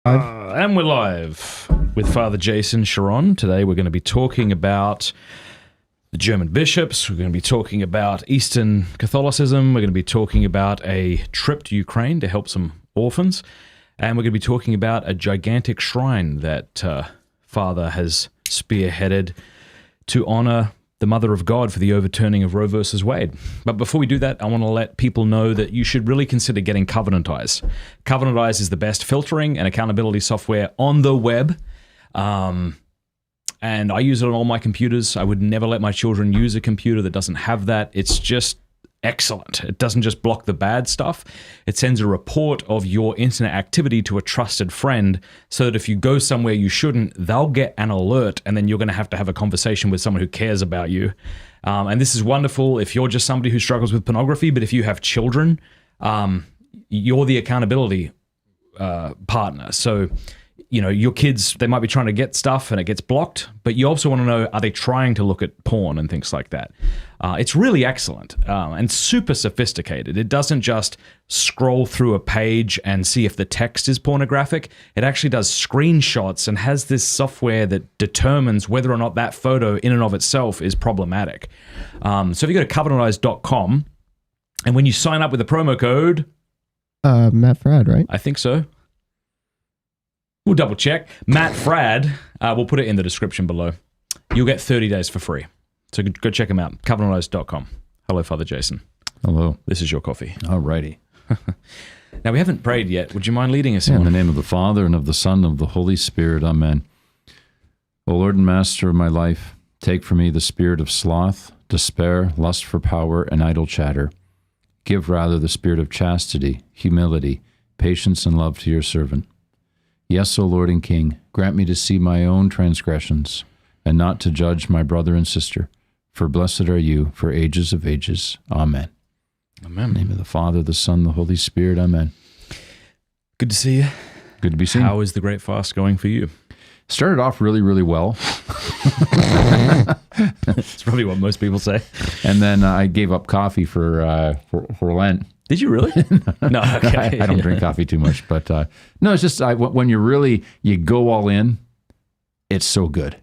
And we're live with Father Jason Charron. Today we're going to be talking about the German bishops. We're going to be talking about Eastern Catholicism. We're going to be talking about a trip to Ukraine to help some orphans. And we're going to be talking about a gigantic shrine that Father has spearheaded to honor the Mother of God for the overturning of Roe versus Wade. But before we do that, I want to let people know that you should really consider getting Covenant Eyes. Covenant Eyes is the best filtering and accountability software on the web. And I use it on all my computers. I would never let my children use a computer that doesn't have that. It's just excellent. It doesn't just block the bad stuff. It sends a report of your internet activity to a trusted friend so that if you go somewhere you shouldn't, they'll get an alert, and then you're going to have a conversation with someone who cares about you. And this is wonderful if you're just somebody who struggles with pornography, but if you have children, you're the accountability partner. So, you know, your kids, they might be trying to get stuff and it gets blocked, but you also want to know, are they trying to look at porn and things like that? It's really excellent and super sophisticated. It doesn't just scroll through a page and see if the text is pornographic. It actually does screenshots and has this software that determines whether or not that photo in and of itself is problematic. So if you go to covenanteyes.com, and when you sign up with the promo code... Matt Fradd, right? I think so. We'll double check. Matt Fradd, we'll put it in the description below. You'll get 30 days for free. So go check him out, covenanteyes.com. Hello, Father Jason. Hello. This is your coffee. All righty. Now, we haven't prayed yet. Would you mind leading us in? In the name of the Father, and of the Son, and of the Holy Spirit. Amen. O Lord and Master of my life, take from me the spirit of sloth, despair, lust for power, and idle chatter. Give rather the spirit of chastity, humility, patience, and love to your servant. Yes, O Lord and King, grant me to see my own transgressions, and not to judge my brother and sister. For blessed are you for ages of ages. Amen. Amen. In the name of the Father, the Son, the Holy Spirit. Amen. Good to see you. Good to be seen. How is the Great Fast going for you? Started off really, really well. It's probably what most people say. And then I gave up coffee for Lent. Did you really? No, okay. I don't drink coffee too much, but no, it's just when you go all in, it's so good.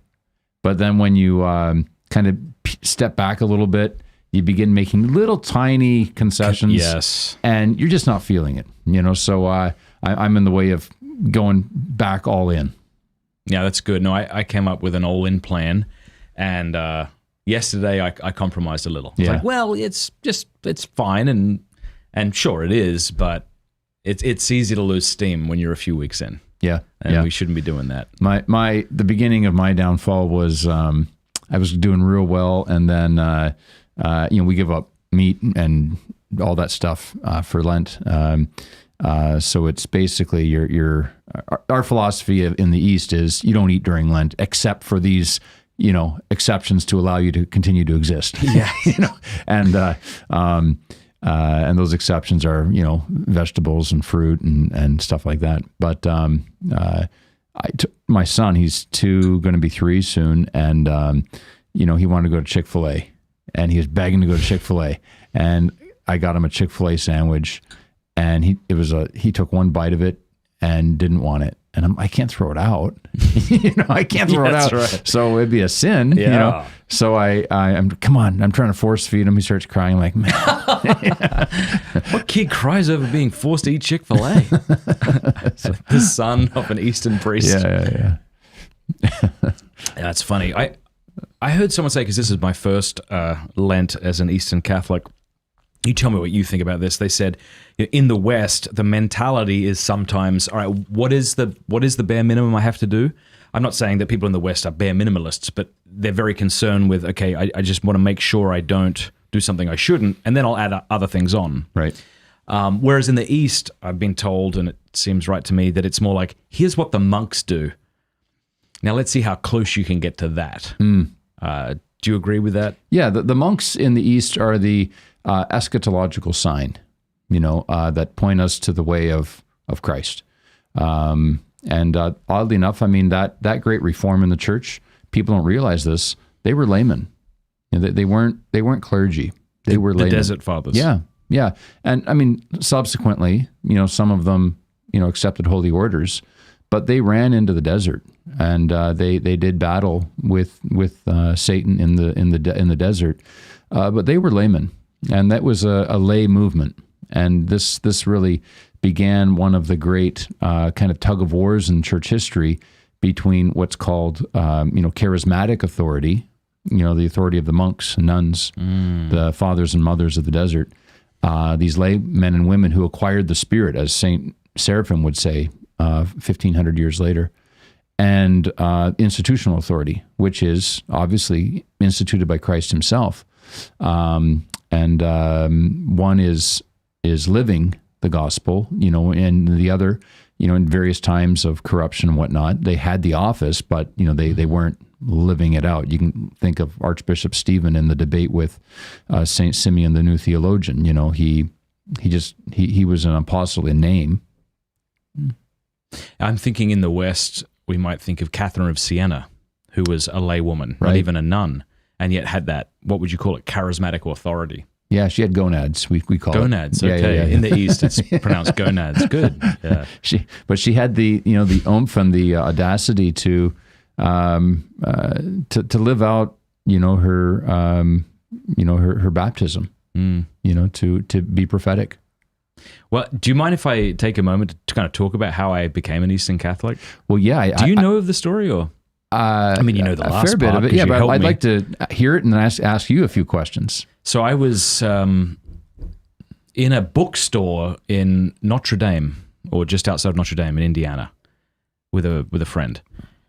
But then when you kind of step back a little bit, you begin making little tiny concessions. Yes. And you're just not feeling it, you know. So I'm in the way of going back all in. Yeah, that's good. No, I came up with an all-in plan, and yesterday I compromised a little. It's like, well, it's fine, and sure it is, but it's easy to lose steam when you're a few weeks in. Yeah, and we shouldn't be doing that. The beginning of my downfall was I was doing real well, and then we give up meat and all that stuff for Lent. So it's basically our philosophy in the East is you don't eat during Lent except for these, exceptions to allow you to continue to exist. Yeah. And those exceptions are, vegetables and fruit and stuff like that. But my son, he's going to be 3 soon, and he wanted to go to Chick-fil-A, and he was begging to go to Chick-fil-A, and I got him a Chick-fil-A sandwich. And he took one bite of it and didn't want it. And I can't throw it out. I can't throw it out. Right. So it'd be a sin, So I'm trying to force feed him. He starts crying like, man. What kid cries over being forced to eat Chick-fil-A? It's like the son of an Eastern priest. Yeah. That's funny. I heard someone say, because this is my first Lent as an Eastern Catholic, you tell me what you think about this. They said, in the West, the mentality is sometimes, all right, what is the bare minimum I have to do? I'm not saying that people in the West are bare minimalists, but they're very concerned with, okay, I just want to make sure I don't do something I shouldn't, and then I'll add other things on. Right. Whereas in the East, I've been told, and it seems right to me, that it's more like, here's what the monks do. Now let's see how close you can get to that. Do you agree with that? Yeah, the monks in the East are the eschatological sign, that point us to the way of Christ. And oddly enough, that great reform in the church, people don't realize this, they were laymen. They weren't clergy. They were laymen. The Desert Fathers. Yeah. And subsequently, some of them, accepted holy orders, but they ran into the desert, and they did battle with Satan in the desert. But they were laymen, and that was a lay movement. And this really began one of the great kind of tug of wars in church history between what's called charismatic authority, the authority of the monks and nuns, the fathers and mothers of the desert, these lay men and women who acquired the Spirit, as Saint Seraphim would say 1,500 years later, and institutional authority, which is obviously instituted by Christ himself. One is living the gospel, and the other, in various times of corruption and whatnot, they had the office, but, they weren't living it out. You can think of Archbishop Stephen in the debate with Saint Simeon, the new theologian. He was an apostle in name. I'm thinking in the West, we might think of Catherine of Siena, who was a lay woman, right, not even a nun, and yet had that, what would you call it, charismatic authority. Yeah, she had gonads. We call gonads. It. Okay, yeah. In the East, it's pronounced gonads. Good. Yeah. She had the the oomph and the audacity to live out her baptism. To be prophetic. Well, do you mind if I take a moment to kind of talk about how I became an Eastern Catholic? Well, yeah. Do you know of the story, or? I mean, the last fair bit part, of it. Yeah, but I'd me. like to hear it and then ask you a few questions. So I was in a bookstore in Notre Dame, or just outside Notre Dame in Indiana, with a friend,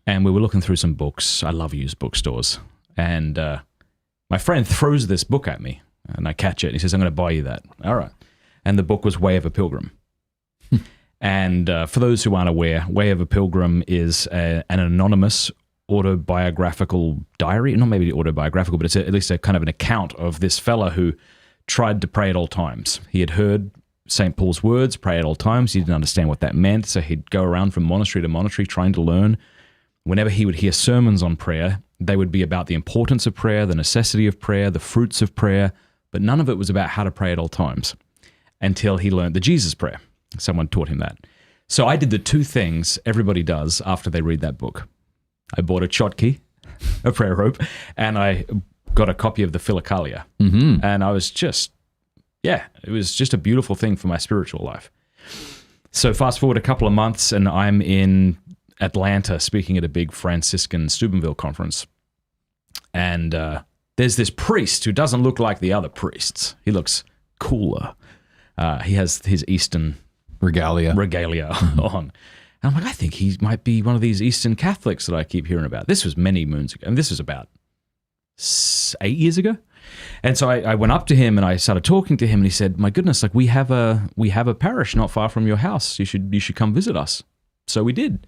and we were looking through some books. I love used bookstores, and my friend throws this book at me, and I catch it. And he says, "I'm going to buy you that." All right, and the book was Way of a Pilgrim. And for those who aren't aware, Way of a Pilgrim is an anonymous autobiographical diary, not maybe autobiographical, but it's at least a kind of an account of this fella who tried to pray at all times. He had heard St. Paul's words, pray at all times. He didn't understand what that meant, so he'd go around from monastery to monastery trying to learn. Whenever he would hear sermons on prayer, they would be about the importance of prayer, the necessity of prayer, the fruits of prayer, but none of it was about how to pray at all times until he learned the Jesus prayer. Someone taught him that. So I did the two things everybody does after they read that book. I bought a chotki, a prayer rope, and I got a copy of the Philokalia. Mm-hmm. And I was just, it was just a beautiful thing for my spiritual life. So fast forward a couple of months, and I'm in Atlanta speaking at a big Franciscan Steubenville conference. And there's this priest who doesn't look like the other priests. He looks cooler. He has his Eastern regalia on. And I'm like, I think he might be one of these Eastern Catholics that I keep hearing about. This was many moons ago. And this was about 8 years ago. And so I went up to him and I started talking to him, and he said, "My goodness, like we have a parish not far from your house. You should come visit us." So we did.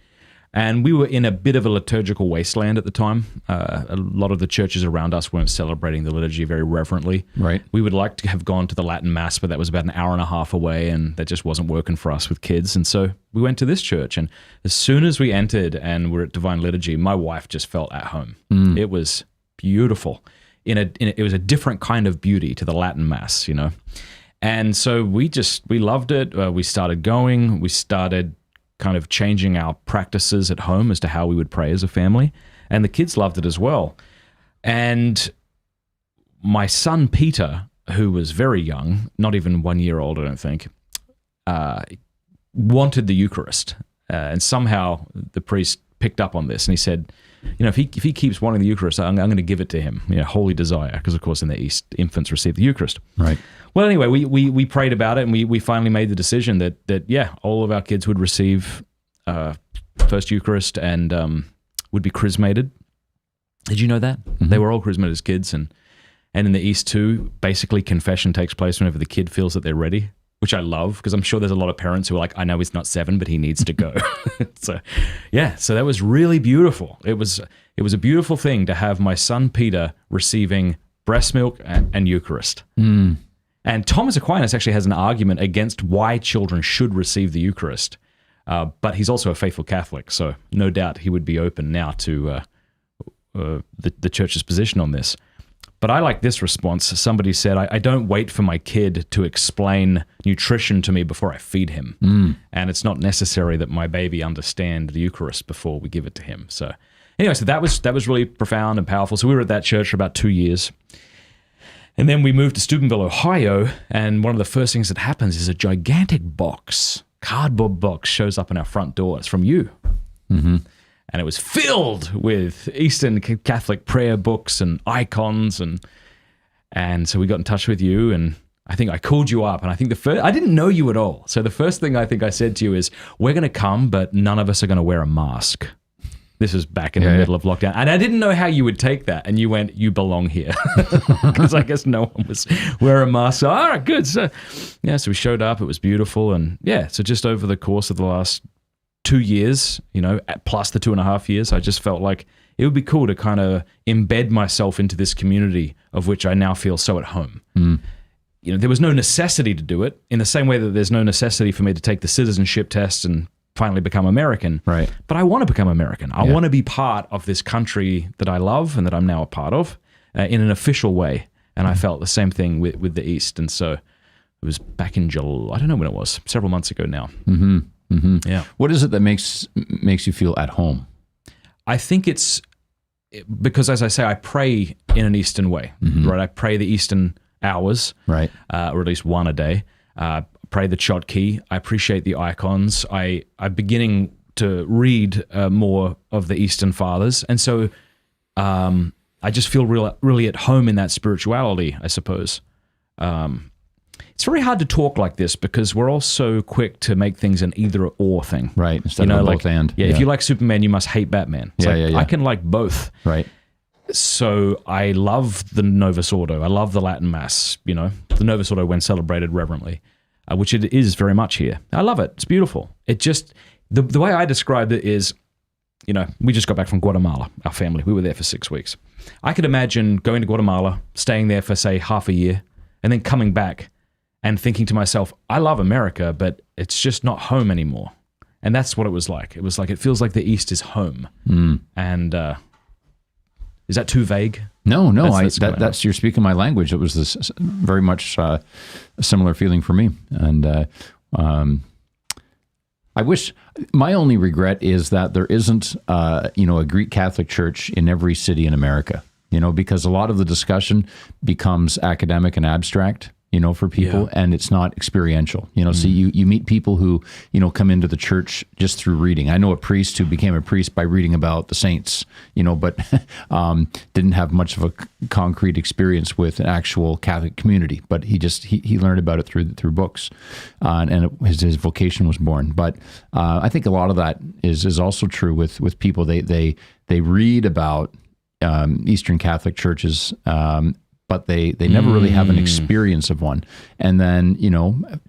And we were in a bit of a liturgical wasteland at the time. A lot of the churches around us weren't celebrating the liturgy very reverently. Right. We would like to have gone to the Latin Mass, but that was about an hour and a half away, and that just wasn't working for us with kids. And so we went to this church, and as soon as we entered and were at Divine Liturgy, my wife just felt at home. It was beautiful. It was a different kind of beauty to the Latin Mass, And so we loved it. We started going. We started kind of changing our practices at home as to how we would pray as a family. And the kids loved it as well. And my son, Peter, who was very young, not even 1 year old, I don't think, wanted the Eucharist. And somehow the priest picked up on this, and he said, if he keeps wanting the Eucharist, I'm going to give it to him, holy desire, because of course in the East, infants receive the Eucharist. Right. Well, anyway, we prayed about it, and we finally made the decision that all of our kids would receive first Eucharist and would be chrismated. Did you know that? Mm-hmm. They were all chrismated as kids, and in the East too, basically confession takes place whenever the kid feels that they're ready, which I love, because I'm sure there's a lot of parents who are like, I know he's not 7, but he needs to go. So that was really beautiful. It was a beautiful thing to have my son Peter receiving breast milk and Eucharist. Mm. And Thomas Aquinas actually has an argument against why children should receive the Eucharist, but he's also a faithful Catholic, so no doubt he would be open now to the Church's position on this. But I like this response. Somebody said, I don't wait for my kid to explain nutrition to me before I feed him. And it's not necessary that my baby understand the Eucharist before we give it to him. So anyway, so that was really profound and powerful. So we were at that church for about 2 years. And then we moved to Steubenville, Ohio, and one of the first things that happens is a gigantic box, cardboard box, shows up in our front door. It's from you. Mm-hmm. And it was filled with Eastern Catholic prayer books and icons, and so we got in touch with you, and I think I called you up, and I think I didn't know you at all. So the first thing I think I said to you is, we're going to come, but none of us are going to wear a mask. This was back in the middle of lockdown. And I didn't know how you would take that. And you went, you belong here. Because I guess no one was wearing a mask. So, all right, good. So, yeah, so we showed up. It was beautiful. And yeah, so just over the course of the last 2 years, plus the 2.5 years, I just felt like it would be cool to kind of embed myself into this community of which I now feel so at home. There was no necessity to do it in the same way that there's no necessity for me to take the citizenship test and finally become American. Right. But I want to become American. I want to be part of this country that I love and that I'm now a part of in an official way. And I felt the same thing with the East. And so it was back in July, I don't know when it was, several months ago now. Mm-hmm. Mm-hmm. Yeah. What is it that makes you feel at home? I think it's because, as I say, I pray in an Eastern way, right? I pray the Eastern hours, right, or at least one a day. Pray the Chotki. I appreciate the icons. I'm beginning to read more of the Eastern Fathers, and so I just feel really at home in that spirituality, I suppose. It's very hard to talk like this because we're all so quick to make things an either-or thing. Right, instead of both and. Yeah, if you like Superman, you must hate Batman. It's I can like both. Right. So I love the Novus Ordo. I love the Latin Mass, the Novus Ordo when celebrated reverently, which it is very much here. I love it. It's beautiful. It just, the way I described it is, we just got back from Guatemala, our family. We were there for 6 weeks. I could imagine going to Guatemala, staying there for, say, half a year, and then coming back and thinking to myself, I love America, but it's just not home anymore. And that's what it was like. It was like, it feels like the East is home. And is that too vague? No, that's you're speaking my language. It was this very much a similar feeling for me. And I wish, my only regret is that there isn't, a Greek Catholic church in every city in America, because a lot of the discussion becomes academic and abstract, for people, and it's not experiential. So you meet people who, come into the church just through reading. I know a priest who became a priest by reading about the saints, but didn't have much of a concrete experience with an actual Catholic community. But he learned about it through books, and his vocation was born. But I think a lot of that is also true with people. They read about Eastern Catholic churches. But they never really have an experience of one. And then,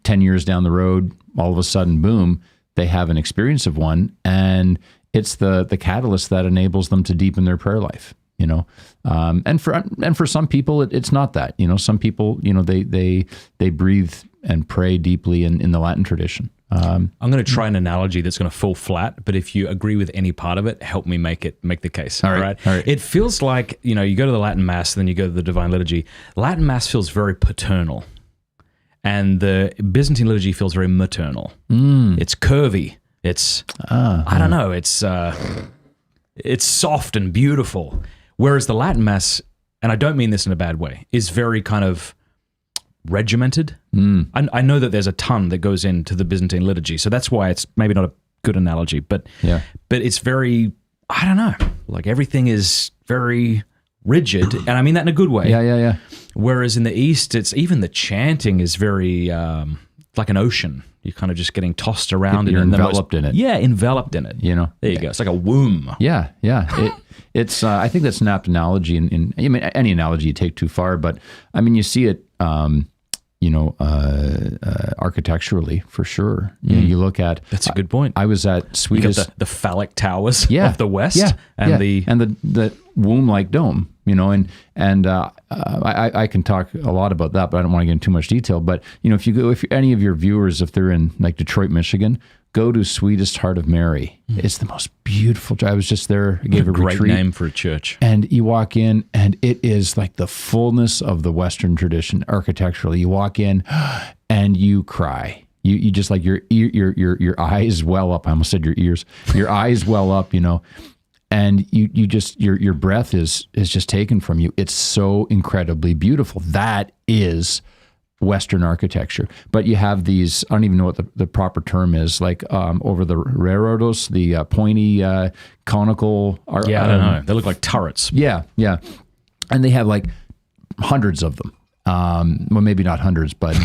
10 years down the road, all of a sudden, boom, they have an experience of one. And it's the catalyst that enables them to deepen their prayer life, And for some people, it's not that. Some people, they breathe and pray deeply in the Latin tradition. I'm going to try an analogy that's going to fall flat, but if you agree with any part of it, help me make the case. All right. It feels like, you go to the Latin Mass, then you go to the Divine Liturgy. Latin Mass feels very paternal, and the Byzantine Liturgy feels very maternal. It's curvy. It's, I don't know, it's soft and beautiful. Whereas the Latin Mass, and I don't mean this in a bad way, is very kind of regimented. I know that there's a ton that goes into the Byzantine liturgy, so that's why it's maybe not a good analogy, but it's very, I don't know, like everything is very rigid, and I mean that in a good way. Yeah. Whereas in the East, it's even the chanting is very like an ocean. You're kind of just getting tossed around. You're enveloped in it. Yeah, enveloped in it. There you go. It's like a womb. Yeah. It's I think that's an apt analogy. In any analogy you take too far, but I mean you see it. Architecturally, for sure. You look at... That's a good point. I was at Swedish... You got the phallic towers of the West. And the womb-like dome, and I can talk a lot about that, but I don't want to get into too much detail. But, if any of your viewers, if they're in like Detroit, Michigan, go to Sweetest Heart of Mary. It's the most beautiful. I was just there. I gave a great retreat. name for a church. And you walk in, and it is like the fullness of the Western tradition architecturally. You walk in, and you cry. You just like your eyes well up. I almost said your ears. Your eyes well up. And you just your breath is just taken from you. It's so incredibly beautiful. That is Western architecture. But you have these, I don't even know what the proper term is, like over the railroads, the pointy conical. I don't know. They look like turrets. Yeah. And they have like hundreds of them. Well, maybe not hundreds, but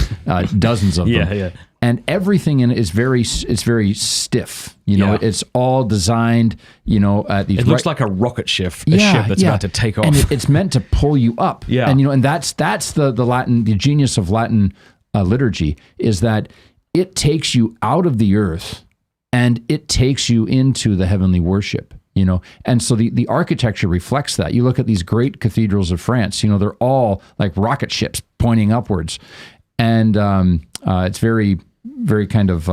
dozens of them. Yeah. And everything in it is very stiff. It's all designed, at these. It looks like a rocket ship, ship that's about to take off. And it's meant to pull you up. Yeah. And, and that's the Latin, the genius of Latin liturgy is that it takes you out of the earth and it takes you into the heavenly worship. And so the architecture reflects that. You look at these great cathedrals of France, they're all like rocket ships pointing upwards. And it's very, very kind of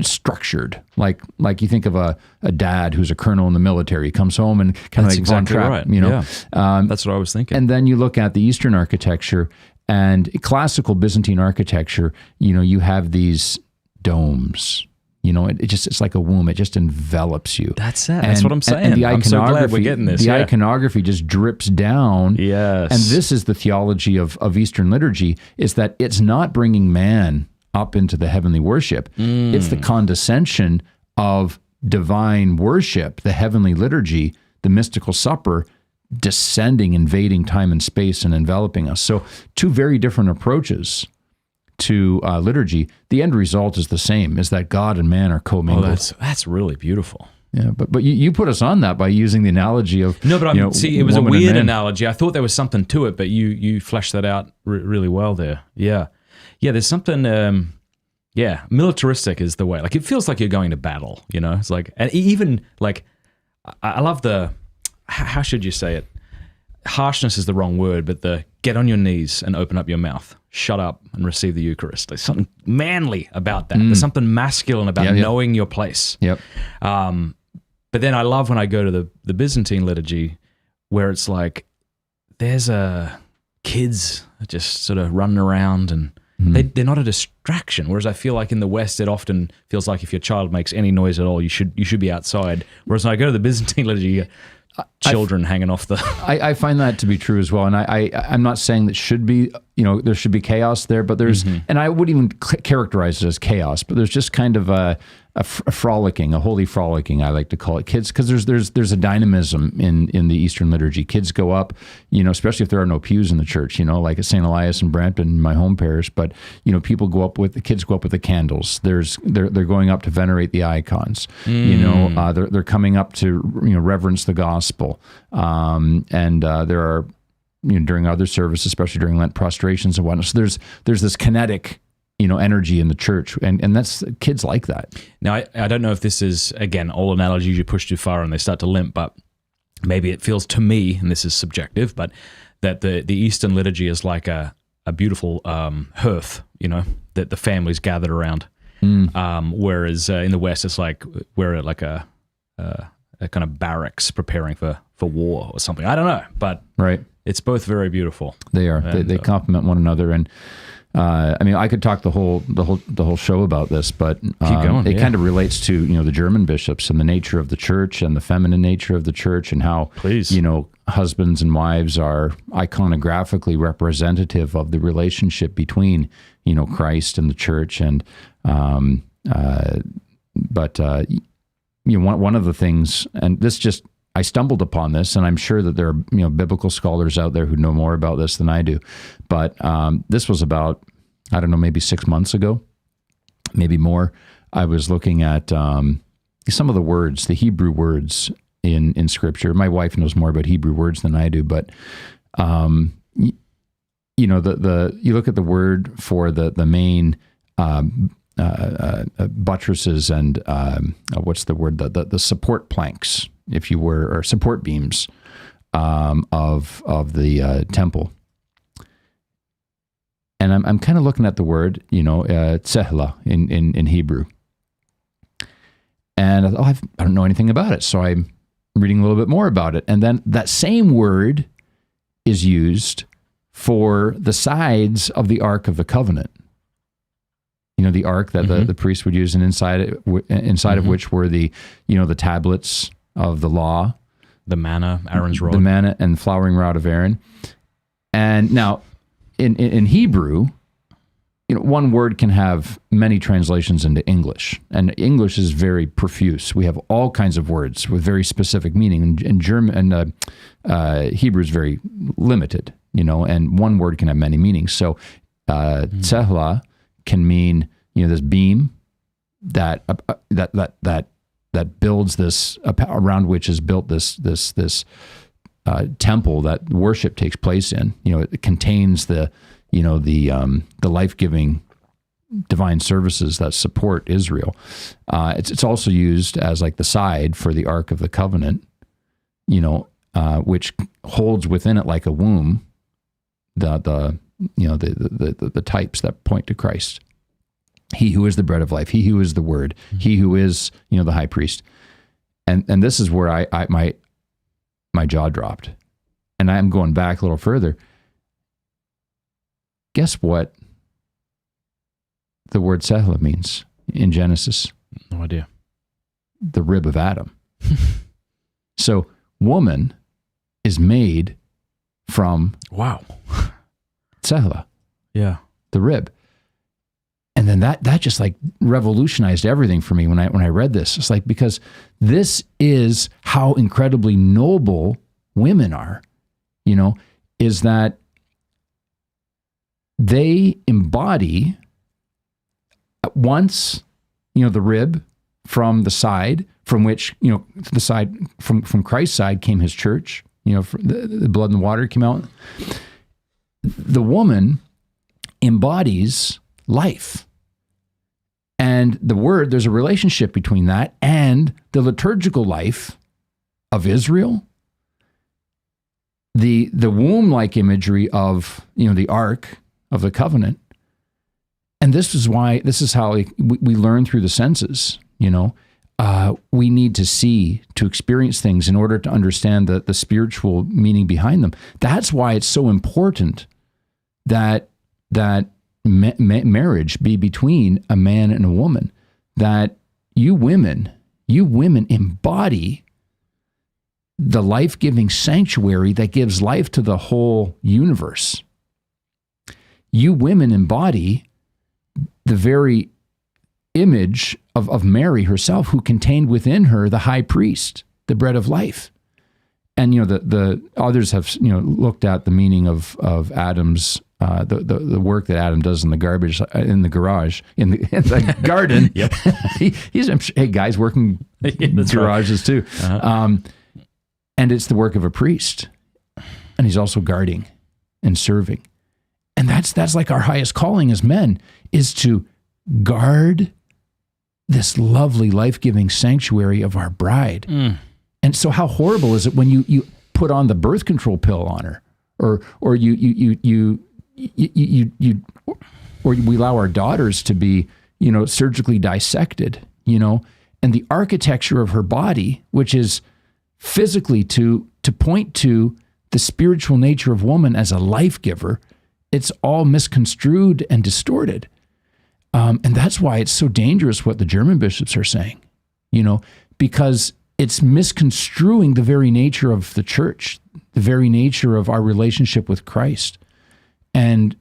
structured. Like you think of a dad who's a colonel in the military. He comes home and kind of like exactly on track, right. Yeah. That's what I was thinking. And then you look at the Eastern architecture and classical Byzantine architecture, you have these domes. It's like a womb. It just envelops you. That's it. That's what I'm saying. And the I'm so glad we're getting this. The iconography just drips down. Yes. And this is the theology of Eastern liturgy, is that it's not bringing man up into the heavenly worship. It's the condescension of divine worship, the heavenly liturgy, the mystical supper, descending, invading time and space and enveloping us. So two very different approaches to liturgy. The end result is the same, is that God and man are commingled. Oh, that's really beautiful. Yeah, but you put us on that by using the analogy of no, but it was a woman and weird man. analogy. I thought there was something to it, but you fleshed that out really well there. Yeah. There's something. Militaristic is the way. Like it feels like you're going to battle. It's like, and even like I love the, how should you say it? Harshness is the wrong word, but the get on your knees and open up your mouth, shut up and receive the Eucharist. There's something manly about that. There's something masculine about knowing your place. Yep. But then I love when I go to the Byzantine liturgy where it's like there's kids just sort of running around and they're not a distraction. Whereas I feel like in the West, it often feels like if your child makes any noise at all, you should be outside. Whereas when I go to the Byzantine liturgy, children hanging off the. I find that to be true as well, and I'm not saying that should be there should be chaos there, but there's and I wouldn't even characterize it as chaos, but there's just kind of a frolicking, a holy frolicking, I like to call it, kids, because there's a dynamism in the Eastern liturgy. Kids go up, especially if there are no pews in the church, like at St. Elias and Brampton, my home parish. But kids go up with the candles. They're going up to venerate the icons. They're coming up to reverence the gospel. There are during other services, especially during Lent, prostrations and whatnot. So there's this kinetic energy in the church, and that's kids like that. Now, I don't know if this is, again, all analogies you push too far and they start to limp, but maybe it feels to me, and this is subjective, but that the Eastern liturgy is like a beautiful hearth, that the families gathered around. Whereas in the West, it's like we're at like a kind of barracks preparing for war or something. I don't know, but right. It's both very beautiful. They are. And, they complement one another, and I could talk the whole show about this, but keep going, it kind of relates to the German bishops and the nature of the church and the feminine nature of the church, and how husbands and wives are iconographically representative of the relationship between Christ and the church, and one of the things, and this just. I stumbled upon this, and I'm sure that there are biblical scholars out there who know more about this than I do. But this was about, I don't know, maybe 6 months ago, maybe more. I was looking at some of the words, the Hebrew words in Scripture. My wife knows more about Hebrew words than I do, but you look at the word for the main buttresses and what's the word? The support planks, if you were, or support beams of the temple. And I'm kind of looking at the word, tsehla in Hebrew. And I thought, I don't know anything about it. So I'm reading a little bit more about it. And then that same word is used for the sides of the Ark of the Covenant. You know, the ark that the priest would use, and inside of which were the tablets of the law, the manna, Aaron's rod, the manna and flowering rod of Aaron. And now, in Hebrew, one word can have many translations into English, and English is very profuse. We have all kinds of words with very specific meaning. And German and Hebrew is very limited, and one word can have many meanings. So, tzehla can mean this beam that builds this, around which is built this temple that worship takes place in. It contains the life-giving divine services that support Israel. It's also used as like the side for the Ark of the Covenant, which holds within it like a womb the types that point to Christ. He who is the bread of life, he who is the word, he who is, the high priest. And this is where my jaw dropped. And I'm going back a little further. Guess what the word Sehla means in Genesis? No idea. The rib of Adam. So woman is made from Sehla. Yeah. The rib. And then that just like revolutionized everything for me when I read this. It's like, because this is how incredibly noble women are, is that they embody at once, the rib from the side from which, the side from Christ's side came his church, the blood and the water came out. The woman embodies life. And the word, there's a relationship between that and the liturgical life of Israel, the womb-like imagery of, the Ark of the Covenant. And this is how we learn through the senses, we need to see, to experience things in order to understand the spiritual meaning behind them. That's why it's so important that marriage be between a man and a woman, that you women embody the life-giving sanctuary that gives life to the whole universe. You women embody the very image of Mary herself, who contained within her the high priest, the bread of life. And the others have looked at the meaning of Adam's the work that Adam does in the garage, in the garden. Yep. He's guys working garages too. Uh-huh. And it's the work of a priest, and he's also guarding and serving. And that's like our highest calling as men, is to guard this lovely life-giving sanctuary of our bride. And so how horrible is it when you put on the birth control pill on her, or we allow our daughters to be, surgically dissected, and the architecture of her body, which is physically to point to the spiritual nature of woman as a life giver, it's all misconstrued and distorted. And that's why it's so dangerous what the German bishops are saying, because it's misconstruing the very nature of the church, the very nature of our relationship with Christ. And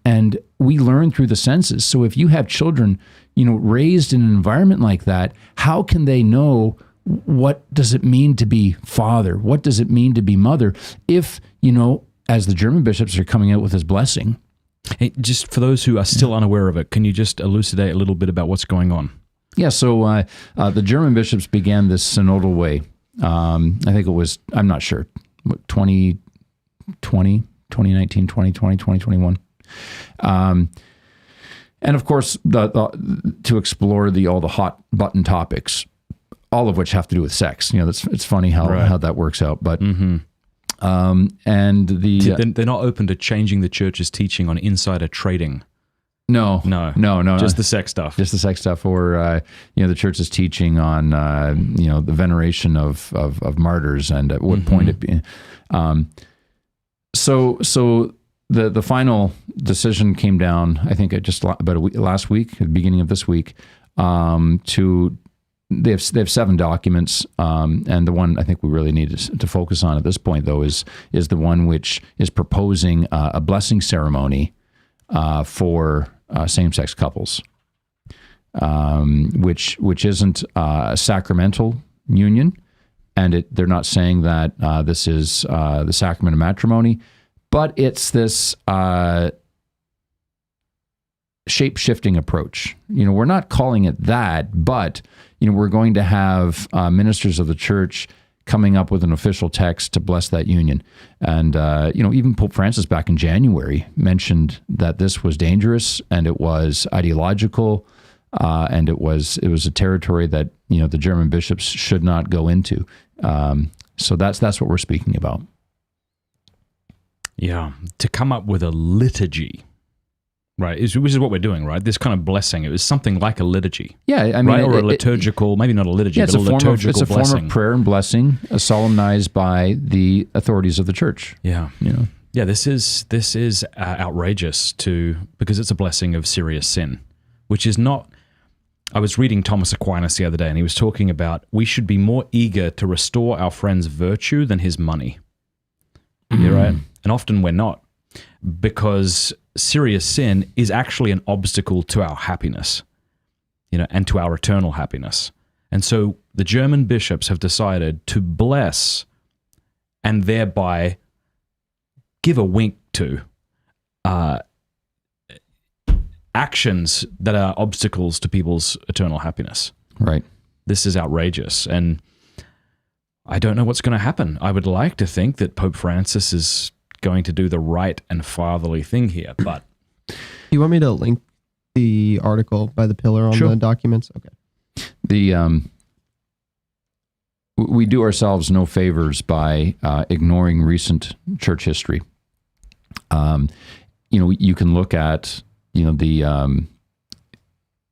we learn through the senses. So if you have children, raised in an environment like that, how can they know what does it mean to be father? What does it mean to be mother? If, as the German bishops are coming out with this blessing. Hey, just for those who are still unaware of it, can you just elucidate a little bit about what's going on? Yeah, so the German bishops began this synodal way. I think it was, I'm not sure, 2020, 2019, 2020, 2021. And of course, to explore all the hot button topics, all of which have to do with sex. It's funny how that works out. But and they're not open to changing the church's teaching on insider trading. No. Just the sex stuff. Just the sex stuff, or the church's teaching on the veneration of martyrs and at what point it be. So the final decision came down, I think, just about last week, at the beginning of this week. They have 7 documents, and the one I think we really need to focus on at this point, though, is the one which is proposing a blessing ceremony for same-sex couples, which isn't a sacramental union, and they're not saying that this is the sacrament of matrimony, but it's this shape-shifting approach. We're not calling it that, but we're going to have ministers of the church coming up with an official text to bless that union. And, even Pope Francis back in January mentioned that this was dangerous and it was ideological, and it was a territory that, the German bishops should not go into. So that's what we're speaking about. Yeah, to come up with a liturgy, right, which is what we're doing, right? This kind of blessing, it was something like a liturgy. Yeah, I mean, right? Or a liturgical, maybe not a liturgy, but a liturgical it's a blessing. form of prayer and blessing, solemnized by the authorities of the church. Yeah. Yeah, this is outrageous because it's a blessing of serious sin, which is not. I was reading Thomas Aquinas the other day, and he was talking about we should be more eager to restore our friend's virtue than his money. You're right, and often we're not, because serious sin is actually an obstacle to our happiness, and to our eternal happiness. And so the German bishops have decided to bless and thereby give a wink to actions that are obstacles to people's eternal happiness. Right. This is outrageous, and I don't know what's going to happen. I would like to think that Pope Francis is going to do the right and fatherly thing here, but... You want me to link the article by the pillar on the documents? Okay. We do ourselves no favors by ignoring recent church history. You can look at the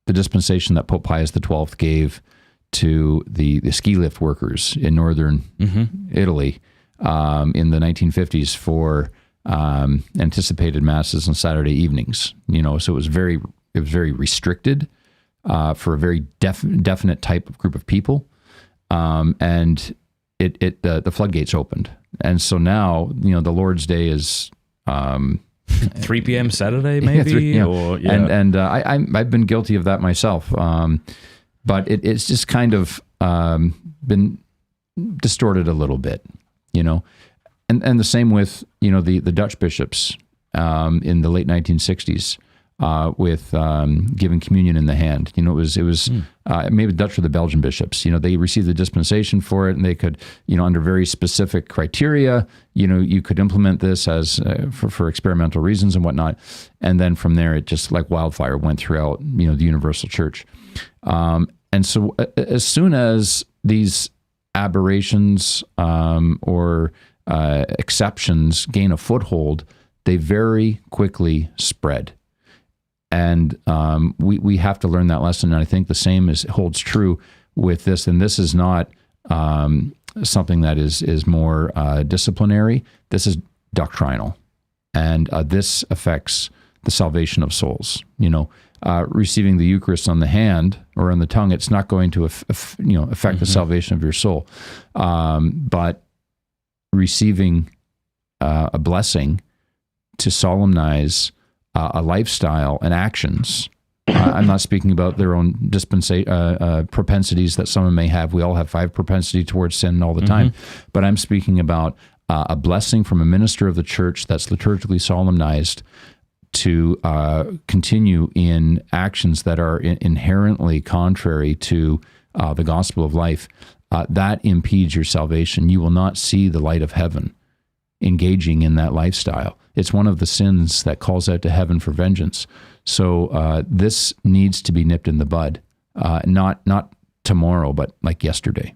dispensation that Pope Pius XII gave to the ski lift workers in northern Italy in the 1950s for anticipated masses on Saturday evenings. So it was very restricted for a very definite type of group of people, and the floodgates opened. And so now the Lord's Day is 3 p.m. Saturday, maybe, I've been guilty of that myself. But it's just kind of been distorted a little bit, and the same with the Dutch bishops in the late 1960s with giving communion in the hand. It was maybe Dutch or the Belgian bishops. They received the dispensation for it, and they could under very specific criteria. You could implement this as for experimental reasons and whatnot, and then from there it just like wildfire went throughout the universal church. And so as soon as these aberrations or exceptions gain a foothold, they very quickly spread. And we have to learn that lesson. And I think the same holds true with this. And this is not something that is more disciplinary. This is doctrinal. And this affects the salvation of souls. Receiving the Eucharist on the hand or on the tongue, it's not going to affect the salvation of your soul. But receiving a blessing to solemnize a lifestyle and actions. I'm not speaking about their own propensities that someone may have. We all have 5 propensity towards sin all the time. But I'm speaking about a blessing from a minister of the church that's liturgically solemnized to continue in actions that are inherently contrary to the gospel of life. That impedes your salvation. You will not see the light of heaven engaging in that lifestyle. It's one of the sins that calls out to heaven for vengeance. So this needs to be nipped in the bud, not tomorrow, but like yesterday.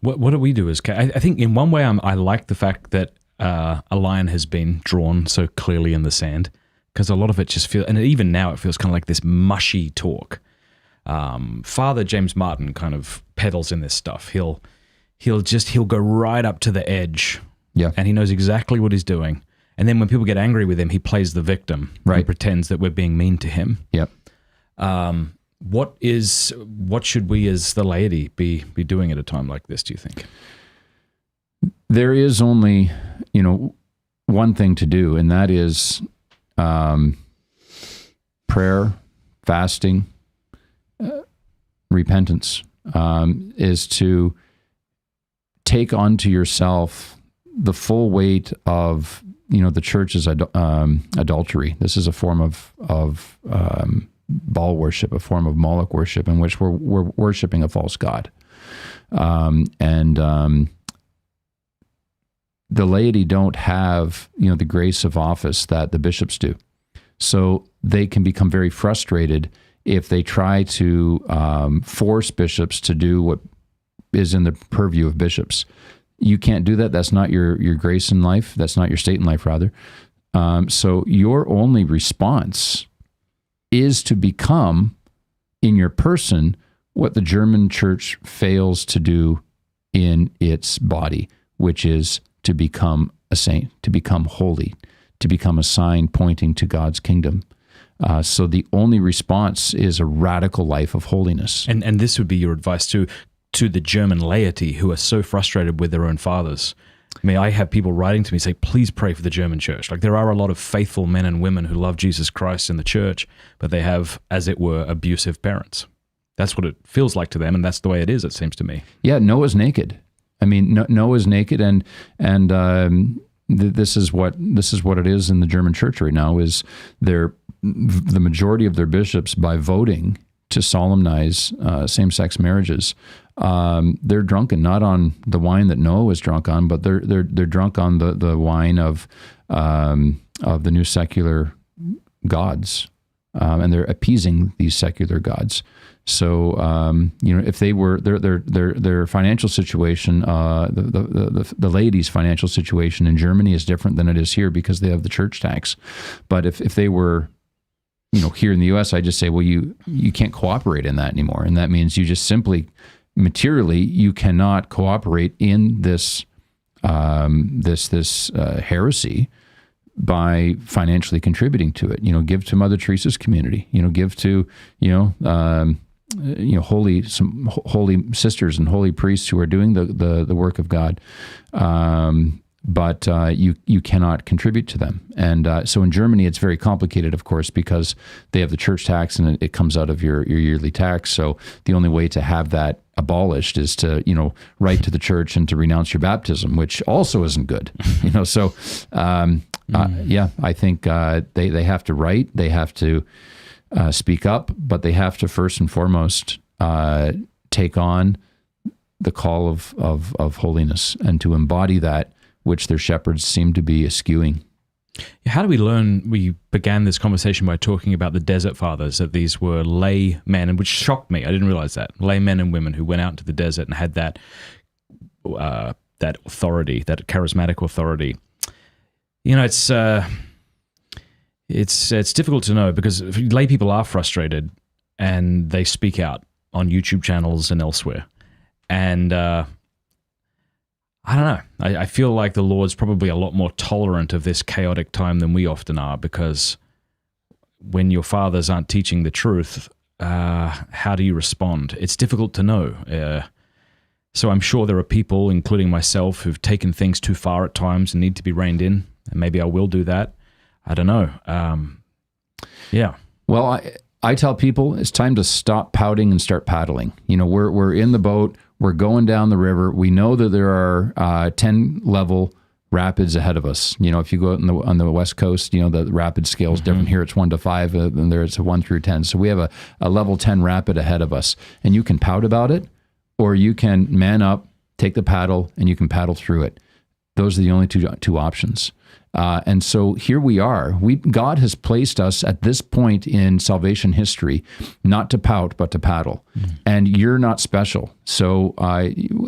What do we do as I think in one way I like the fact that a line has been drawn so clearly in the sand, because a lot of it just feels, and even now it feels kind of like this mushy talk. Father James Martin kind of peddles in this stuff. He'll go right up to the edge, and he knows exactly what he's doing. And then when people get angry with him, he plays the victim. Right. He pretends that we're being mean to him. Yep. What should we as the laity be doing at a time like this, do you think? There is only, one thing to do, and that is prayer, fasting, repentance, is to take onto yourself the full weight of, the church's adultery. This is a form of Baal worship, a form of Moloch worship, in which we're worshiping a false god. The laity don't have, the grace of office that the bishops do. So they can become very frustrated if they try to force bishops to do what is in the purview of bishops. You can't do that. That's not your grace in life. That's not your state in life, rather. So your only response is to become, in your person, what the German church fails to do in its body, which is to become a saint, to become holy, to become a sign pointing to God's kingdom. So the only response is a radical life of holiness. And this would be your advice to the German laity who are so frustrated with their own fathers. I mean, I have people writing to me say, please pray for the German church. Like, there are a lot of faithful men and women who love Jesus Christ in the church, but they have, as it were, abusive parents. That's what it feels like to them, and that's the way it is, it seems to me. Yeah, Noah's naked. I mean, Noah's naked, and this is what it is in the German church right now. Is the majority of their bishops, by voting to solemnize same-sex marriages, they're drunken not on the wine that Noah was drunk on, but they're drunk on the wine of the new secular gods, and they're appeasing these secular gods. So, if they were their financial situation, the laity's financial situation in Germany is different than it is here because they have the church tax. But if they were, here in the U.S., I just say, well, you can't cooperate in that anymore, and that means you just simply materially you cannot cooperate in this heresy by financially contributing to it. Give to Mother Teresa's community. Give to holy sisters and holy priests who are doing the work of God, but you cannot contribute to them. And so in Germany, it's very complicated, of course, because they have the church tax and it comes out of your yearly tax. So the only way to have that abolished is to write to the church and to renounce your baptism, which also isn't good. So I think they have to write, they have to speak up, but they have to first and foremost take on the call of holiness and to embody that which their shepherds seem to be eschewing. How do we learn? We began this conversation by talking about the desert fathers, that these were lay men, and which shocked me. I didn't realize that. Lay men and women who went out into the desert and had that authority, that charismatic authority. It's difficult to know because lay people are frustrated and they speak out on YouTube channels and elsewhere. And I don't know. I feel like the Lord's probably a lot more tolerant of this chaotic time than we often are, because when your fathers aren't teaching the truth, how do you respond? It's difficult to know. So I'm sure there are people, including myself, who've taken things too far at times and need to be reined in. And maybe I will do that. I don't know. Yeah. Well, I tell people it's time to stop pouting and start paddling. We're in the boat. We're going down the river. We know that there are 10-level rapids ahead of us. If you go out on the West Coast, the rapid scale is different. Here it's 1 to 5, and there it's a 1 through 10. So we have a level 10 rapid ahead of us. And you can pout about it, or you can man up, take the paddle, and you can paddle through it. Those are the only two options. And so here we are. God has placed us at this point in salvation history, not to pout, but to paddle. And you're not special. So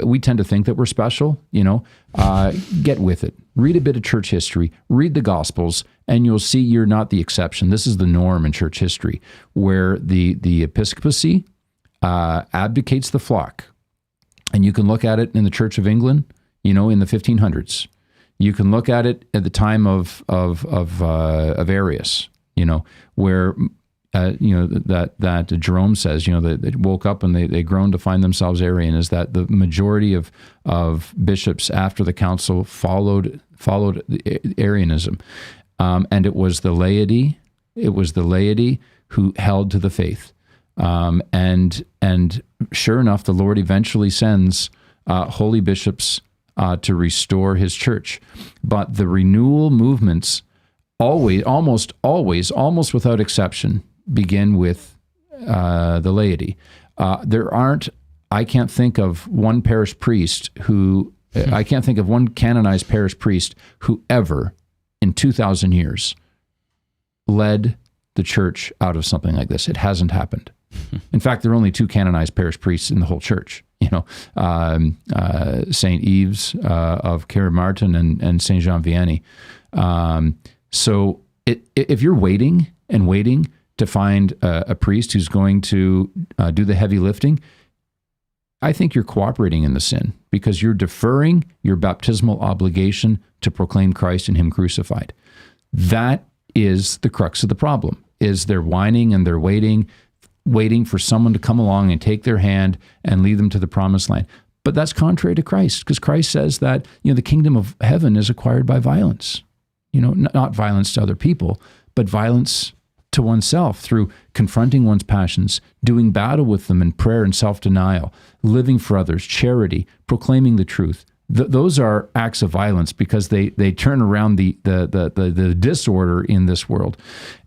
we tend to think that we're special, get with it. Read a bit of church history, read the Gospels, and you'll see you're not the exception. This is the norm in church history, where the episcopacy abdicates the flock. And you can look at it in the Church of England, in the 1500s. You can look at it at the time of Arius, where that Jerome says, they woke up and they groaned to find themselves Arian. Is that the majority of bishops after the council followed Arianism, and it was the laity. It was the laity who held to the faith, and sure enough, the Lord eventually sends holy bishops to restore his church. But the renewal movements almost without exception, begin with the laity. I can't think of one parish priest I can't think of one canonized parish priest who ever, in 2,000 years, led the church out of something like this. It hasn't happened. In fact, there are only 2 canonized parish priests in the whole church. St. Yves of Carmarthen and St. Jean Vianney. So if you're waiting to find a priest who's going to do the heavy lifting, I think you're cooperating in the sin, because you're deferring your baptismal obligation to proclaim Christ and Him crucified. That is the crux of the problem, is they're whining and they're waiting for someone to come along and take their hand and lead them to the promised land. But that's contrary to Christ, because Christ says that, the kingdom of heaven is acquired by violence. Not violence to other people, but violence to oneself through confronting one's passions, doing battle with them in prayer and self-denial, living for others, charity, proclaiming the truth. Those are acts of violence, because they turn around the disorder in this world,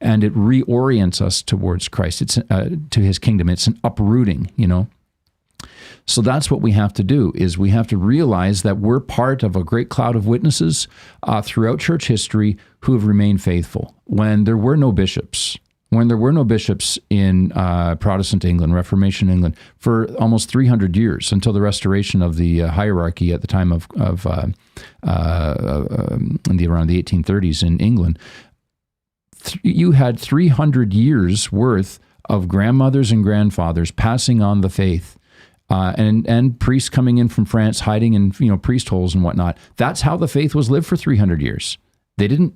and it reorients us towards Christ. It's to His kingdom. It's an uprooting, So that's what we have to do, is we have to realize that we're part of a great cloud of witnesses throughout church history who have remained faithful. When there were no bishops in Protestant England, Reformation England, for almost 300 years, until the restoration of the hierarchy at the time of around the 1830s in England, you had 300 years worth of grandmothers and grandfathers passing on the faith. And priests coming in from France, hiding in priest holes and whatnot. That's how the faith was lived for 300 years. They didn't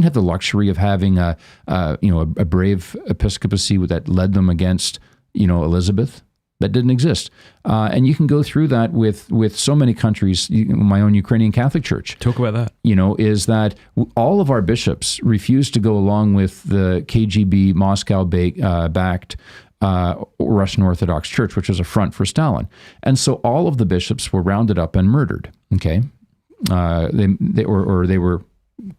have the luxury of having a brave episcopacy that led them against Elizabeth. That didn't exist. And you can go through that with so many countries. My own Ukrainian Catholic Church. Talk about that. Is that all of our bishops refused to go along with the KGB Moscow backed Russian Orthodox Church, which was a front for Stalin. And so all of the bishops were rounded up and murdered. Okay, they were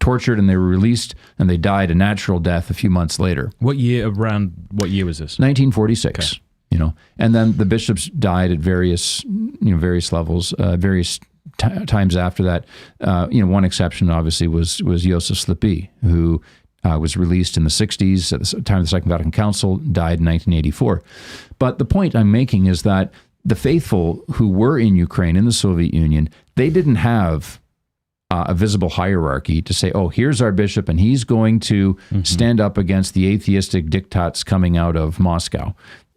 tortured and they were released, and they died a natural death a few months later. What year was this? 1946. Okay. And then the bishops died at various levels, various times after that. One exception obviously was Joseph Slipi, who was released in the 60s at the time of the Second Vatican Council, died in 1984. But the point I'm making is that the faithful who were in Ukraine, in the Soviet Union, they didn't have a visible hierarchy to say, oh, here's our bishop, and he's going to stand up against the atheistic diktats coming out of Moscow.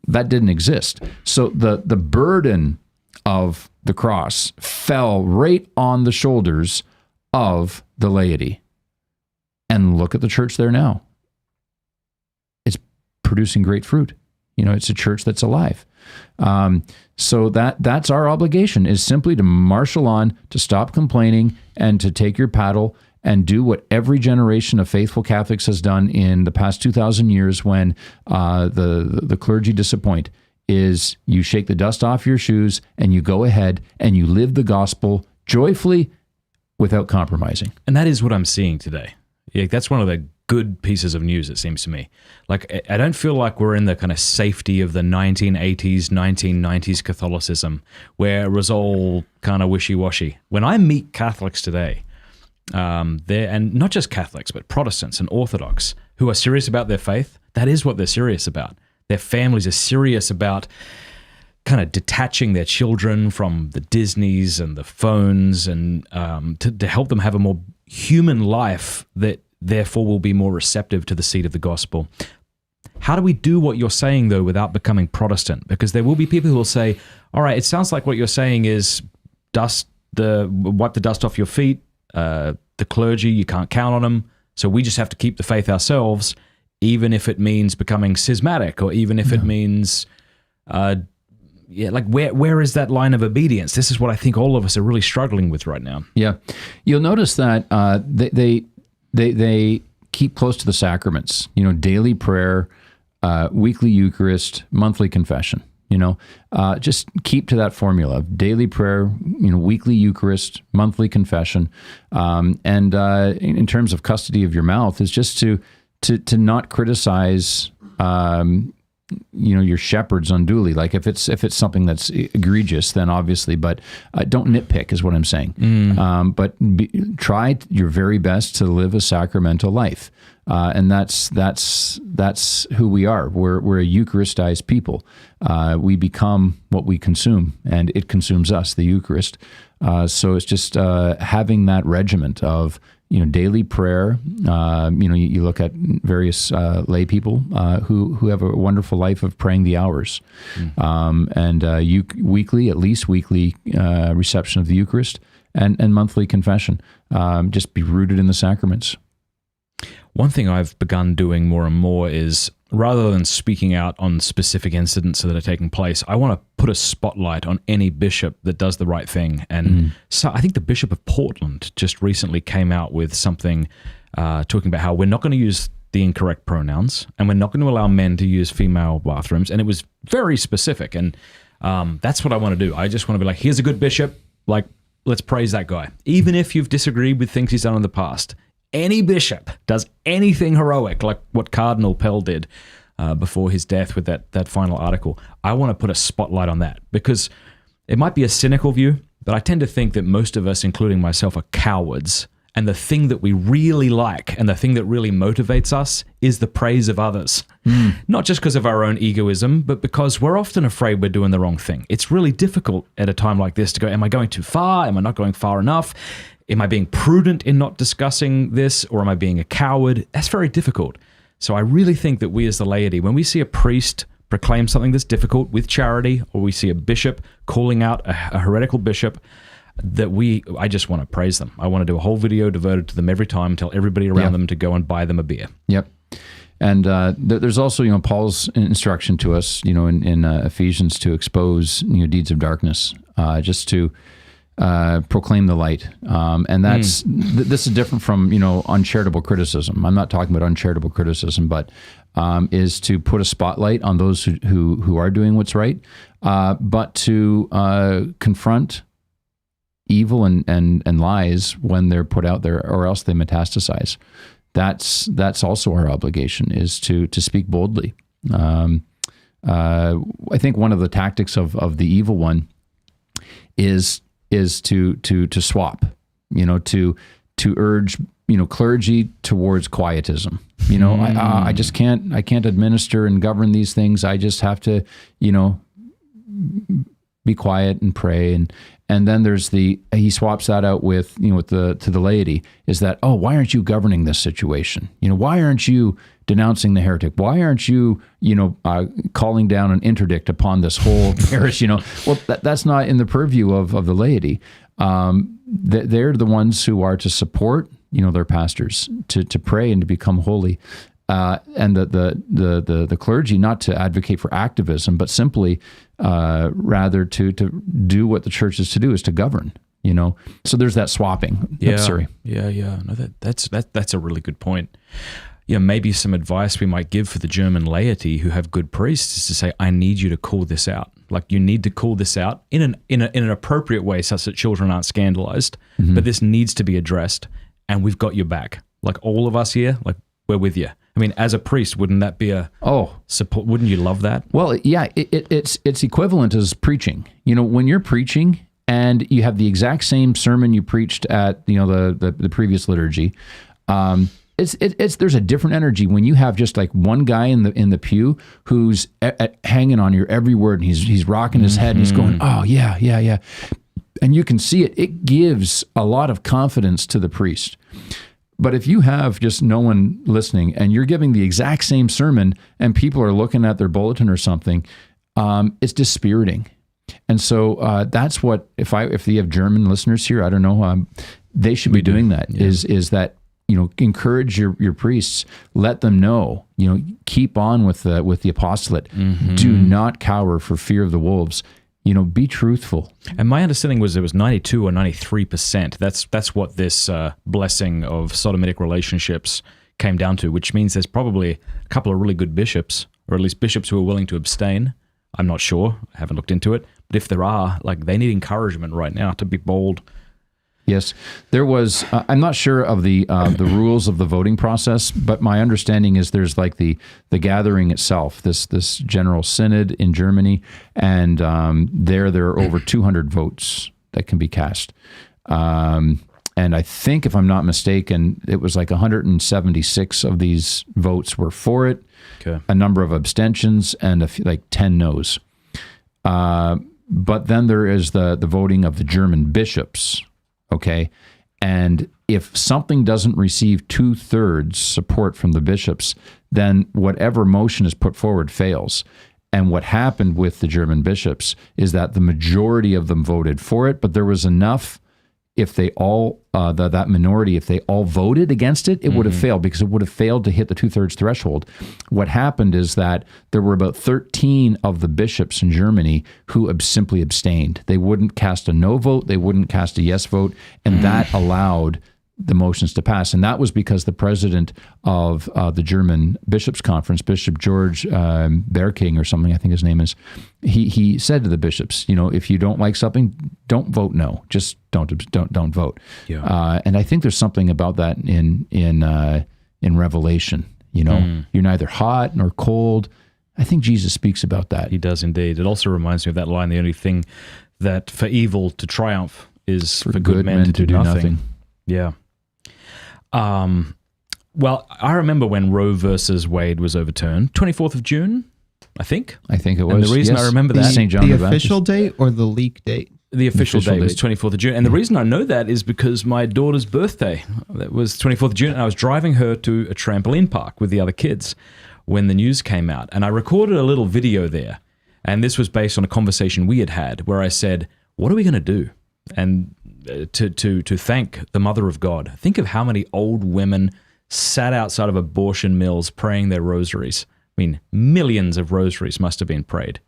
That didn't exist. So the burden of the cross fell right on the shoulders of the laity. And look at the church there now. It's producing great fruit. It's a church that's alive. So that's our obligation, is simply to marshal on, to stop complaining, and to take your paddle and do what every generation of faithful Catholics has done in the past 2,000 years when the clergy disappoint, is you shake the dust off your shoes and you go ahead and you live the gospel joyfully without compromising. And that is what I'm seeing today. Yeah, that's one of the good pieces of news, it seems to me. Like, I don't feel like we're in the kind of safety of the 1980s, 1990s Catholicism, where it was all kind of wishy-washy. When I meet Catholics today, and not just Catholics, but Protestants and Orthodox who are serious about their faith, that is what they're serious about. Their families are serious about kind of detaching their children from the Disneys and the phones, and to help them have a more human life that therefore will be more receptive to the seed of the gospel. How do we do what you're saying, though, without becoming Protestant? Because there will be people who will say, all right, it sounds like what you're saying is wipe the dust off your feet. The clergy, you can't count on them. So we just have to keep the faith ourselves, even if it means becoming schismatic, or even if it means, where is that line of obedience? This is what I think all of us are really struggling with right now. Yeah. You'll notice that they keep close to the sacraments, daily prayer, weekly Eucharist, monthly confession. Just keep to that formula of daily prayer, weekly Eucharist, monthly confession, and in terms of custody of your mouth, is just to not criticize, your shepherds unduly. Like if it's something that's egregious, then obviously, but don't nitpick is what I'm saying. But try your very best to live a sacramental life. And that's who we are. We're a Eucharistized people. We become what we consume, and it consumes us, the Eucharist. So it's just having that regiment of daily prayer. You look at various lay people who have a wonderful life of praying the hours, and at least weekly reception of the Eucharist, and monthly confession. Just be rooted in the sacraments. One thing I've begun doing more and more is, rather than speaking out on specific incidents that are taking place, I want to put a spotlight on any bishop that does the right thing. And so I think the Bishop of Portland just recently came out with something talking about how we're not going to use the incorrect pronouns, and we're not going to allow men to use female bathrooms. And it was very specific. And that's what I want to do. I just want to be like, here's a good bishop. Like, let's praise that guy. Even if you've disagreed with things he's done in the past, any bishop does anything heroic, like what Cardinal Pell did before his death with that final article, I want to put a spotlight on that, because it might be a cynical view, but I tend to think that most of us, including myself, are cowards. And the thing that we really like and the thing that really motivates us is the praise of others. Not just because of our own egoism, but because we're often afraid we're doing the wrong thing. It's really difficult at a time like this to go, am I going too far? Am I not going far enough? Am I being prudent in not discussing this, or am I being a coward? That's very difficult. So I really think that we as the laity, when we see a priest proclaim something that's difficult with charity, or we see a bishop calling out a heretical bishop, I just want to praise them. I want to do a whole video devoted to them every time, tell everybody around them to go and buy them a beer. Yep. And there's also, Paul's instruction to us, in Ephesians, to expose, deeds of darkness, just to proclaim the light. And that's this is different from, uncharitable criticism. I'm not talking about uncharitable criticism, but is to put a spotlight on those who are doing what's right, but to confront evil and lies when they're put out there, or else they metastasize. That's also our obligation, is to speak boldly. I think one of the tactics of the evil one is to swap, to urge, clergy towards quietism. I just can't administer and govern these things. I just have to, be quiet and pray. And then there's he swaps that out with, to the laity, is that, oh, why aren't you governing this situation? Why aren't you denouncing the heretic? Why aren't you, calling down an interdict upon this whole parish? Well, that's not in the purview of the laity. They're the ones who are to support, their pastors, to pray and to become holy. And the clergy, not to advocate for activism, but simply rather to do what the church is to do, is to govern. So there's that swapping. Yeah, Oops, sorry. Yeah. No, that's a really good point. Maybe some advice we might give for the German laity who have good priests is to say, I need you to call this out. Like, you need to call this out in an appropriate way, such that children aren't scandalized. But this needs to be addressed, and we've got your back. Like, all of us here, like, we're with you. I mean, as a priest, wouldn't that be a support? Wouldn't you love that? Well, yeah, it's equivalent as preaching. When you're preaching and you have the exact same sermon you preached at the previous liturgy, there's a different energy when you have just like one guy in the pew who's hanging on your every word, and he's rocking his head and he's going, oh yeah, and you can see it. It gives a lot of confidence to the priest. But if you have just no one listening and you're giving the exact same sermon and people are looking at their bulletin or something, it's dispiriting. And so that's what, if you have German listeners here, I don't know, they should be doing that. Yeah. Is that, encourage your priests, let them know, keep on with the apostolate. Mm-hmm. Do not cower for fear of the wolves. Be truthful. And my understanding was it was 92 or 93%. That's what this blessing of sodomitic relationships came down to, which means there's probably a couple of really good bishops, or at least bishops who are willing to abstain. I'm not sure. I haven't looked into it. But if there are, they need encouragement right now to be bold. Yes, there was. I'm not sure of the rules of the voting process, but my understanding is there's the gathering itself, this general synod in Germany, and there are over 200 votes that can be cast. And I think, if I'm not mistaken, it was 176 of these votes were for it, a number of abstentions, and 10 no's. But then there is the voting of the German bishops. Okay, and if something doesn't receive 2/3 support from the bishops, then whatever motion is put forward fails. And what happened with the German bishops is that the majority of them voted for it, but there was enough. If they all, that minority, if they all voted against it, it would have failed, because it would have failed to hit the 2/3 threshold. What happened is that there were about 13 of the bishops in Germany who simply abstained. They wouldn't cast a no vote, they wouldn't cast a yes vote, and that allowed the motions to pass. And that was because the president of the German Bishops' Conference, Bishop George Berking or something, I think his name is, he said to the bishops, if you don't like something, don't vote no. Just don't vote. Yeah. And I think there's something about that in Revelation. You're neither hot nor cold. I think Jesus speaks about that. He does indeed. It also reminds me of that line: the only thing that for evil to triumph is for good men to do nothing. Yeah. Well, I remember when Roe versus Wade was overturned, 24th of June, I think. it was. And the reason I remember that... St. John the official date or the leak date? The official date was 24th of June. And the reason I know that is because my daughter's birthday, that was 24th of June, and I was driving her to a trampoline park with the other kids when the news came out. And I recorded a little video there. And this was based on a conversation we had where I said, what are we going to do? And to thank the Mother of God. Think of how many old women sat outside of abortion mills praying their rosaries. I mean, millions of rosaries must have been prayed.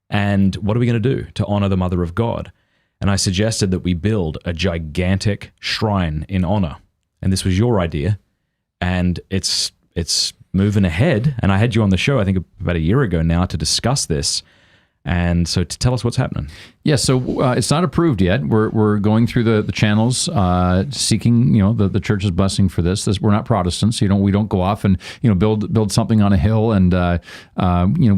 And what are we going to do to honor the Mother of God? And I suggested that we build a gigantic shrine in honor. And this was your idea. And it's moving ahead. And I had you on the show, I think about a year ago now, to discuss this. And so to tell us what's happening. Yeah, so it's not approved yet. We're going through the channels, seeking the church's blessing for this. We're not Protestants. We don't go off and build something on a hill, and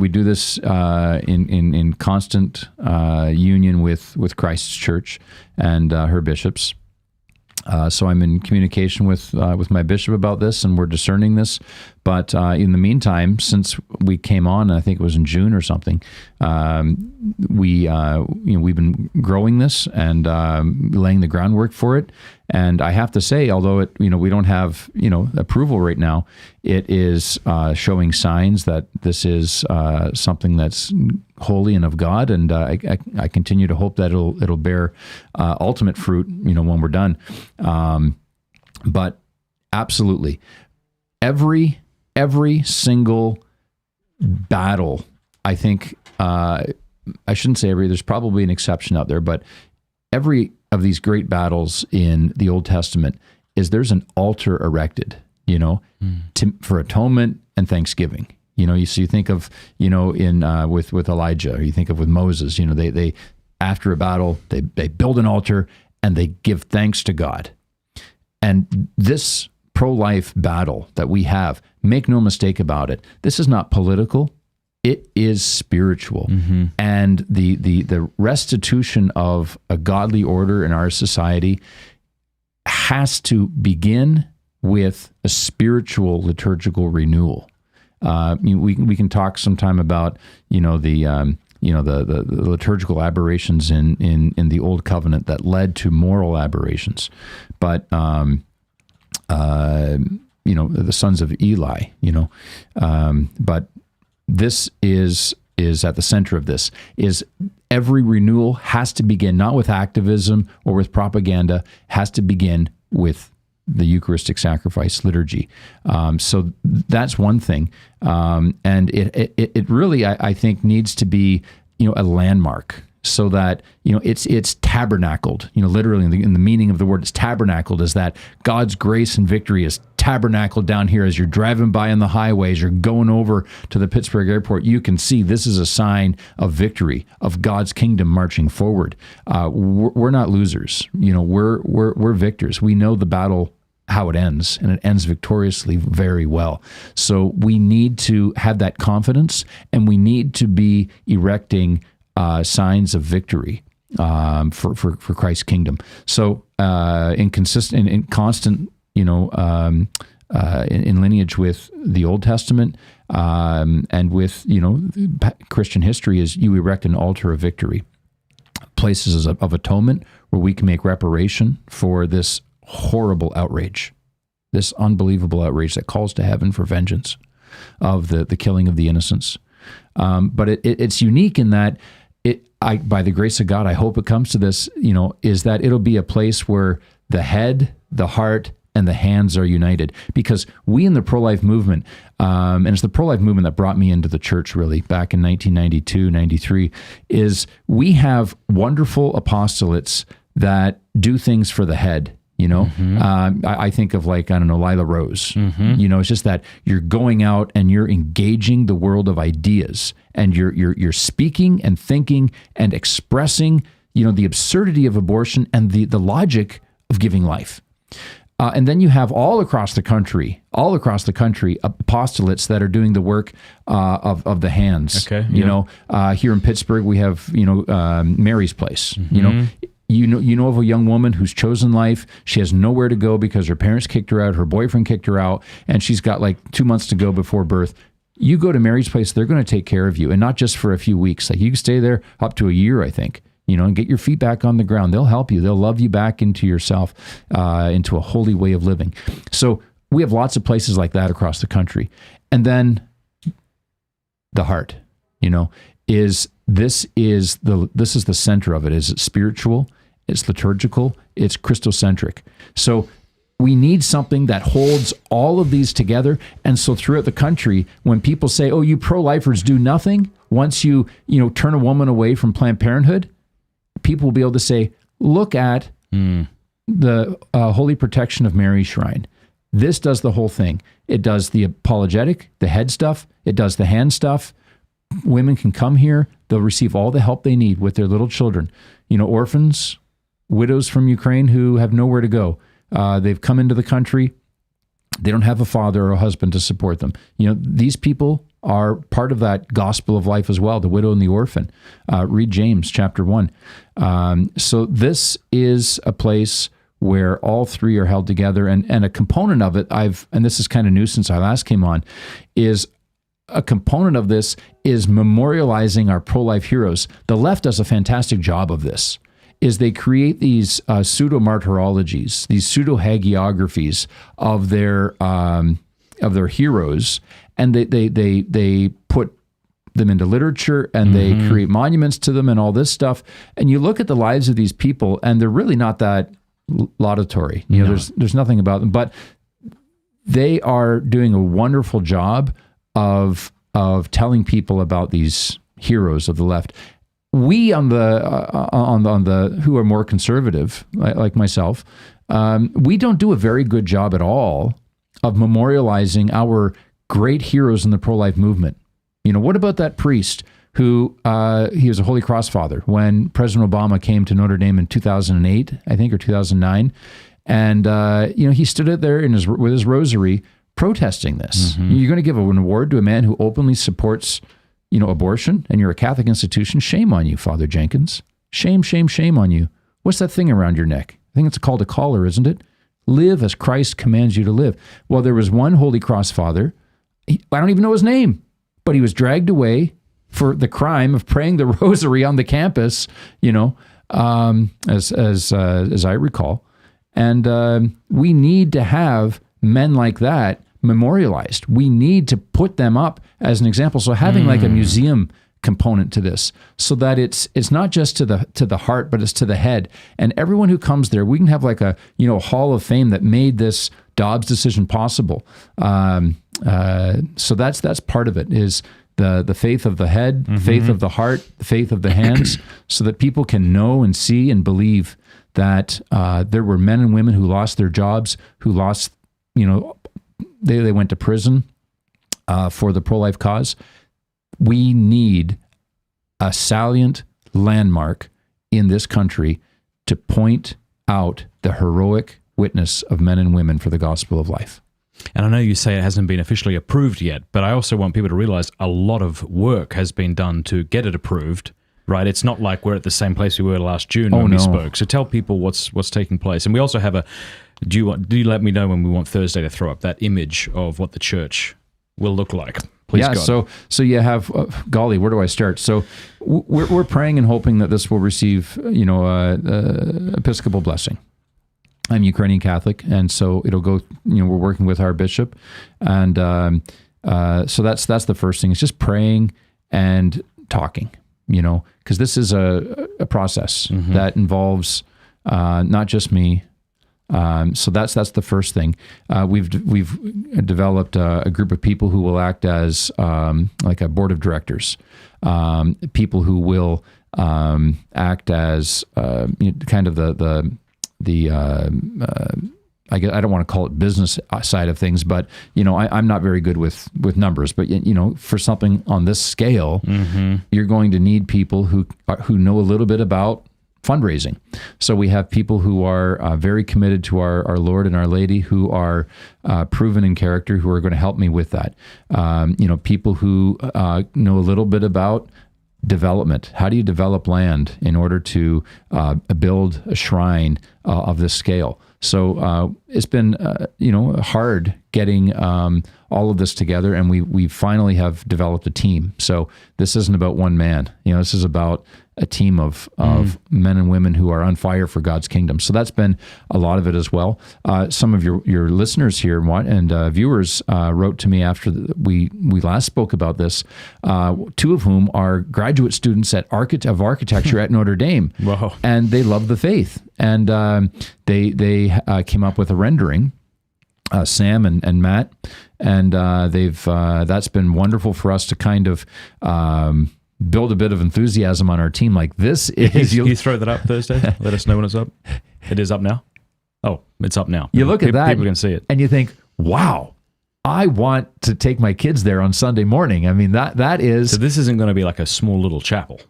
we do this in constant union with Christ's church and her bishops. So I'm in communication with my bishop about this, and we're discerning this. But in the meantime, since we came on, I think it was in June or something, we've been growing this and laying the groundwork for it. And I have to say, although we don't have approval right now, it is showing signs that this is something that's holy and of God, and I continue to hope that it'll bear ultimate fruit, when we're done. But absolutely, every single battle, I think, I shouldn't say every. There's probably an exception out there, but every of these great battles in the Old Testament there's an altar erected, for atonement and thanksgiving. So you think of, with Elijah, or you think of with Moses, they after a battle, they build an altar and they give thanks to God. And this pro-life battle that we have, make no mistake about it, this is not political. It is spiritual. And the restitution of a godly order in our society has to begin with a spiritual liturgical renewal. We can talk sometime about the liturgical aberrations in the Old Covenant that led to moral aberrations, but the sons of Eli, but this is at the center of this. Is every renewal has to begin not with activism or with propaganda, has to begin with the Eucharistic sacrifice liturgy. So that's one thing, and it really I think needs to be a landmark, so that it's tabernacled. Literally in the meaning of the word, it's tabernacled, is that God's grace and victory is tabernacled down here. As you're driving by on the highways, you're going over to the Pittsburgh airport, you can see this is a sign of victory, of God's kingdom marching forward. We're not losers. We're victors. We know the battle, how it ends, and it ends victoriously very well. So we need to have that confidence, and we need to be erecting signs of victory for Christ's kingdom. So in constant, in lineage with the Old Testament and with Christian history, is you erect an altar of victory, places of atonement where we can make reparation for this horrible outrage, this unbelievable outrage that calls to heaven for vengeance of the killing of the innocents. But it's unique in that by the grace of God, I hope it comes to this, is that it'll be a place where the head, the heart, and the hands are united. Because we in the pro-life movement, and it's the pro-life movement that brought me into the church really back in 1992, 93, is we have wonderful apostolates that do things for the head. I think of Lila Rose. It's just that you're going out and you're engaging the world of ideas, and you're speaking and thinking and expressing, the absurdity of abortion and the logic of giving life. And then you have all across the country, apostolates that are doing the work of the hands. Okay. Here in Pittsburgh, we have Mary's Place. You know of a young woman who's chosen life. She has nowhere to go because her parents kicked her out, her boyfriend kicked her out, and she's got 2 months to go before birth. You go to Mary's Place, they're going to take care of you, and not just for a few weeks. You can stay there up to a year, I think, and get your feet back on the ground. They'll help you. They'll love you back into yourself, into a holy way of living. So we have lots of places like that across the country. And then the heart, is the center of it. Is it spiritual? It's liturgical, it's Christocentric. So we need something that holds all of these together. And so throughout the country, when people say, oh, you pro-lifers do nothing, once you turn a woman away from Planned Parenthood, people will be able to say, look at the Holy Protection of Mary's Shrine. This does the whole thing. It does the apologetic, the head stuff, it does the hand stuff. Women can come here, they'll receive all the help they need with their little children. Orphans, widows from Ukraine who have nowhere to go. They've come into the country. They don't have a father or a husband to support them. These people are part of that gospel of life as well, the widow and the orphan. Read James chapter 1. So this is a place where all three are held together. And a component of it, and this is kind of new since I last came on, is a component of this is memorializing our pro-life heroes. The left does a fantastic job of this. Is they create these pseudo-martyrologies, these pseudo-hagiographies of their heroes, and they put them into literature, and they create monuments to them and all this stuff. And you look at the lives of these people, and they're really not that laudatory. There's nothing about them, but they are doing a wonderful job of telling people about these heroes of the left. We on the who are more conservative, like myself, we don't do a very good job at all of memorializing our great heroes in the pro-life movement. What about that priest who he was a Holy Cross father when President Obama came to Notre Dame in 2008, I think, or 2009, And, he stood out there with his rosary protesting this. You're going to give an award to a man who openly supports, abortion, and you're a Catholic institution. Shame on you, Father Jenkins. Shame, shame, shame on you. What's that thing around your neck? I think it's called a collar, isn't it? Live as Christ commands you to live. Well, there was one Holy Cross father. I don't even know his name, but he was dragged away for the crime of praying the rosary on the campus, as I recall. And we need to have men like that memorialized. We need to put them up as an example. So having like a museum component to this, so that it's not just to the heart, but it's to the head. And everyone who comes there, we can have like a hall of fame that made this Dobbs decision possible. So that's part of it, is the faith of the head, faith of the heart, the faith of the hands, so that people can know and see and believe that there were men and women who lost their jobs, who lost, they went to prison for the pro-life cause. We need a salient landmark in this country to point out the heroic witness of men and women for the gospel of life. And I know you say it hasn't been officially approved yet, but I also want people to realize a lot of work has been done to get it approved, right? It's not like we're at the same place we were last June when we spoke. So tell people what's taking place. And we also have do you let me know when we want Thursday to throw up that image of what the church will look like? Please, yeah, God. So you have, golly, where do I start? So we're praying and hoping that this will receive, episcopal blessing. I'm Ukrainian Catholic, and so it'll go, we're working with our bishop. And so that's the first thing. It's just praying and talking, because this is a process that involves not just me. So that's the first thing. We've developed a group of people who will act as like a board of directors, people who will act as kind of the I don't want to call it business side of things, but I'm not very good with numbers. But for something on this scale, you're going to need people who know a little bit about fundraising. So we have people who are very committed to our Lord and Our Lady, who are proven in character, who are going to help me with that. People who know a little bit about development. How do you develop land in order to build a shrine of this scale? So it's been hard getting all of this together, and we finally have developed a team. So this isn't about one man. This is about a team of men and women who are on fire for God's kingdom. So that's been a lot of it as well. Some of your listeners here and viewers wrote to me after we last spoke about this, two of whom are graduate students of architecture at Notre Dame. Wow. And they love the faith. And they came up with a rendering, Sam and Matt, and that's been wonderful for us to kind of build a bit of enthusiasm on our team. Like this is... You throw that up Thursday? Let us know when it's up. It is up now? Oh, it's up now. You look at that, people can see it. And you think, wow, I want to take my kids there on Sunday morning. I mean, that is... So this isn't going to be like a small little chapel.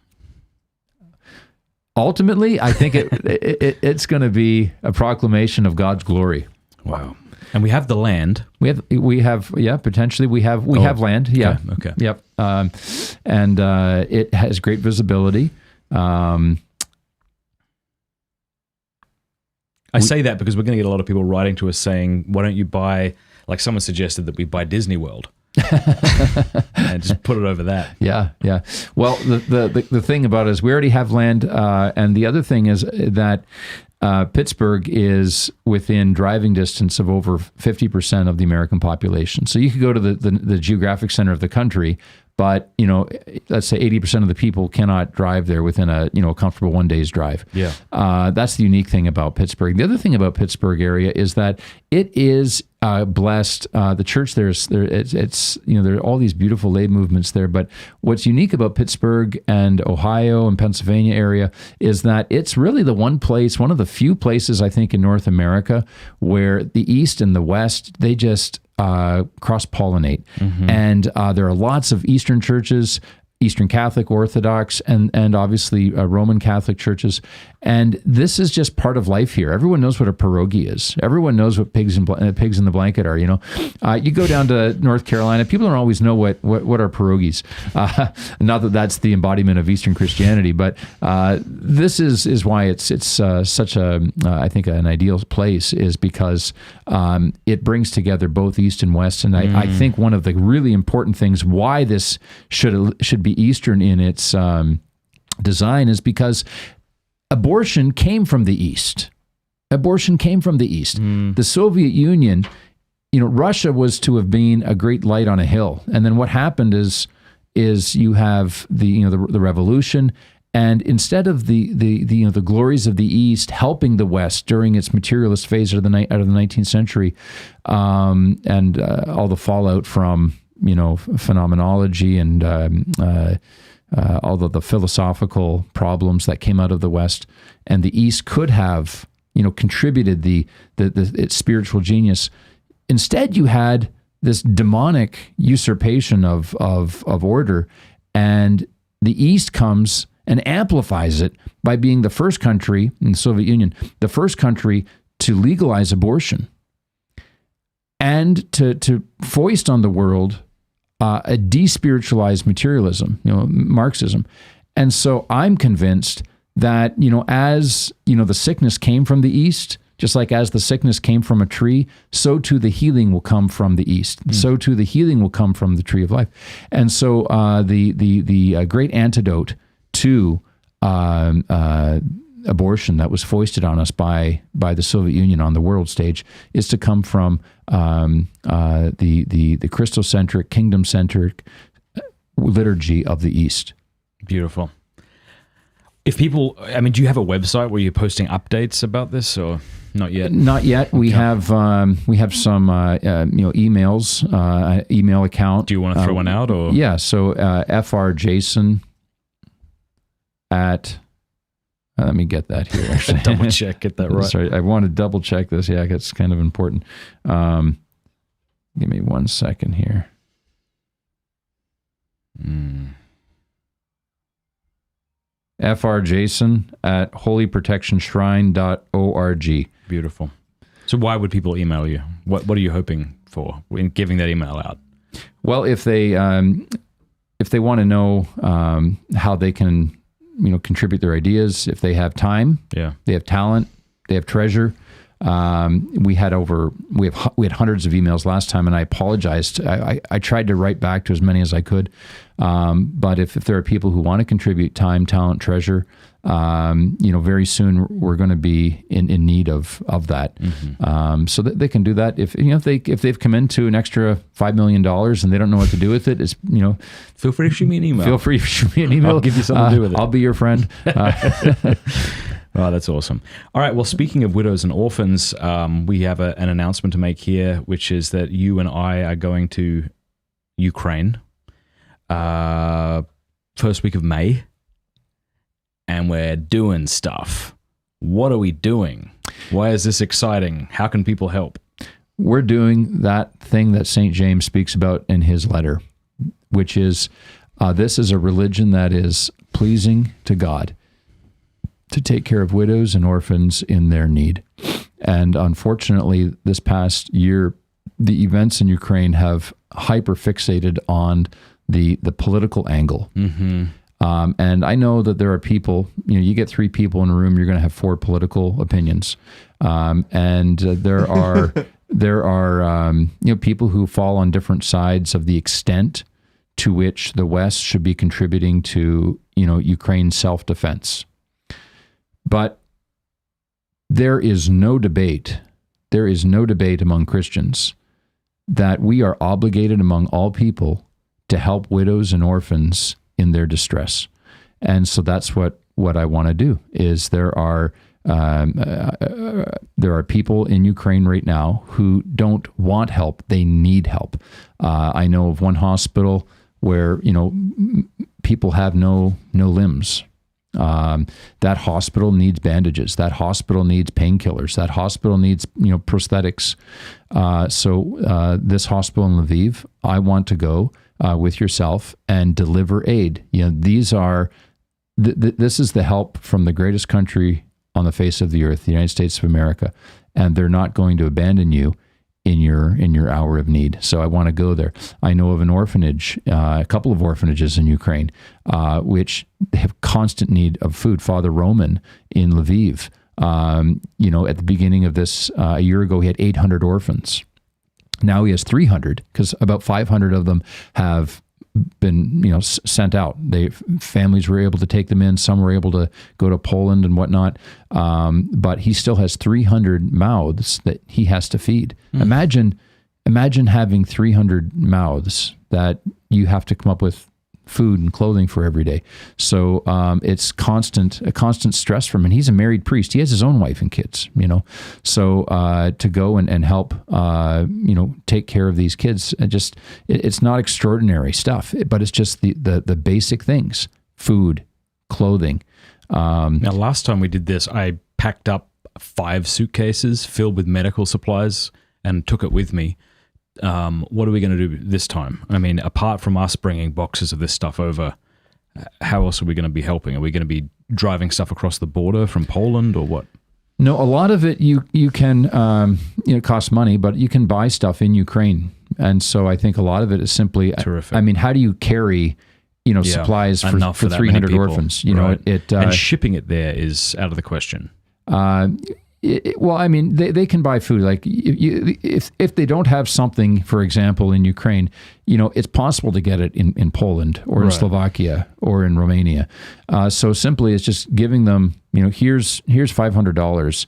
Ultimately, I think it's going to be a proclamation of God's glory. Wow. And we have the land. We have potentially we have land. Yeah. Okay. Yep. And it has great visibility. I say that because we're going to get a lot of people writing to us saying, why don't you buy, like someone suggested that we buy Disney World and just put it over that. Yeah. Well, the thing about it is we already have land. And the other thing is that Pittsburgh is within driving distance of over 50% of the American population. So you could go to the geographic center of the country, but let's say 80% of the people cannot drive there within a comfortable 1 day's drive. Yeah, that's the unique thing about Pittsburgh. The other thing about Pittsburgh area is that it is blessed. The church there are all these beautiful lay movements there. But what's unique about Pittsburgh and Ohio and Pennsylvania area is that it's really the one of the few places I think in North America where the East and the West, they just cross-pollinate. And there are lots of Eastern churches Eastern Catholic, Orthodox, and obviously Roman Catholic churches. And this is just part of life here. Everyone knows what a pierogi is. Everyone knows what pigs in the blanket are. You go down to North Carolina, people don't always know what are pierogies. Not that that's the embodiment of Eastern Christianity, but this is why it's such a I think an ideal place, is because it brings together both East and West. And I think one of the really important things why this should be Eastern in its design is because abortion came from the East. Abortion came from the East. The Soviet Union, Russia was to have been a great light on a hill, and then what happened is you have the revolution, and instead of the glories of the East helping the West during its materialist phase out of the 19th century, and all the fallout from phenomenology and all of the philosophical problems that came out of the West, and the East could have contributed its spiritual genius. Instead, you had this demonic usurpation of order, and the East comes and amplifies it by being the first country in the Soviet Union, the first country to legalize abortion and to foist on the world a despiritualized materialism, Marxism. And so I'm convinced that, as, the sickness came from the East, just like as the sickness came from a tree, so too the healing will come from the East. So too the healing will come from the tree of life. And so the great antidote to abortion that was foisted on us by the Soviet Union on the world stage is to come from the Christocentric, kingdom-centric liturgy of the East. Beautiful. If people, do you have a website where you're posting updates about this, or not yet? Not yet. We have some emails, email account. Do you want to throw one out, or? Yeah. So frjason at. Let me get that here. Actually, double check, get that right. Sorry, I want to double check this. Yeah, it's kind of important. Give me 1 second here. frjason at holyprotectionshrine.org. Beautiful. So why would people email you? What are you hoping for in giving that email out? Well, if they want to know how they can contribute their ideas, if they have time, they have talent, they have treasure. We had hundreds of emails last time, and I apologized. I tried to write back to as many as I could. But if there are people who want to contribute time, talent, treasure, very soon we're going to be in need of that. So that they can do that. If they've come into an extra $5 million and they don't know what to do with it, feel free to shoot me an email. Feel free to shoot me an email. I'll give you something to do with it. I'll be your friend. Oh, that's awesome. All right. Well, speaking of widows and orphans, we have an announcement to make here, which is that you and I are going to Ukraine first week of May, and we're doing stuff. What are we doing? Why is this exciting? How can people help? We're doing that thing that St. James speaks about in his letter, which is this is a religion that is pleasing to God, to take care of widows and orphans in their need. And unfortunately, this past year, the events in Ukraine have hyper-fixated on the political angle. And I know that there are people, you get 3 people in a room, you're going to have 4 political opinions. And there are people who fall on different sides of the extent to which the West should be contributing to, Ukraine's self-defense. But there is no debate among Christians that we are obligated among all people to help widows and orphans in their distress. And so that's what I want to do. Is there are people in Ukraine right now who don't want help, they need help. I know of one hospital where people have no limbs. That hospital needs bandages. That hospital needs painkillers. That hospital needs, prosthetics. So this hospital in Lviv, I want to go with yourself and deliver aid. These are this is the help from the greatest country on the face of the earth, the United States of America, and they're not going to abandon you in your hour of need. So I want to go there. I know of an orphanage, a couple of orphanages in Ukraine, which have constant need of food. Father Roman in Lviv, at the beginning of this, a year ago, he had 800 orphans. Now he has 300 because about 500 of them have been, sent out. Families were able to take them in. Some were able to go to Poland and whatnot. But he still has 300 mouths that he has to feed. Imagine having 300 mouths that you have to come up with food and clothing for every day. So it's a constant stress for him. And he's a married priest. He has his own wife and kids, So to go and help, take care of these kids, it's not extraordinary stuff, but it's just the basic things: food, clothing. Now, last time we did this, I packed up 5 suitcases filled with medical supplies and took it with me. What are we going to do this time? I mean, apart from us bringing boxes of this stuff over, how else are we going to be helping? Are we going to be driving stuff across the border from Poland or what? No, a lot of it you can, it costs money, but you can buy stuff in Ukraine. And so I think a lot of it is simply, terrific. I mean, how do you carry, supplies for 300 orphans? Right. And shipping it there is out of the question. They can buy food. Like if they don't have something, for example, in Ukraine, it's possible to get it in Poland or in Slovakia or in Romania. So simply, it's just giving them, here's $500.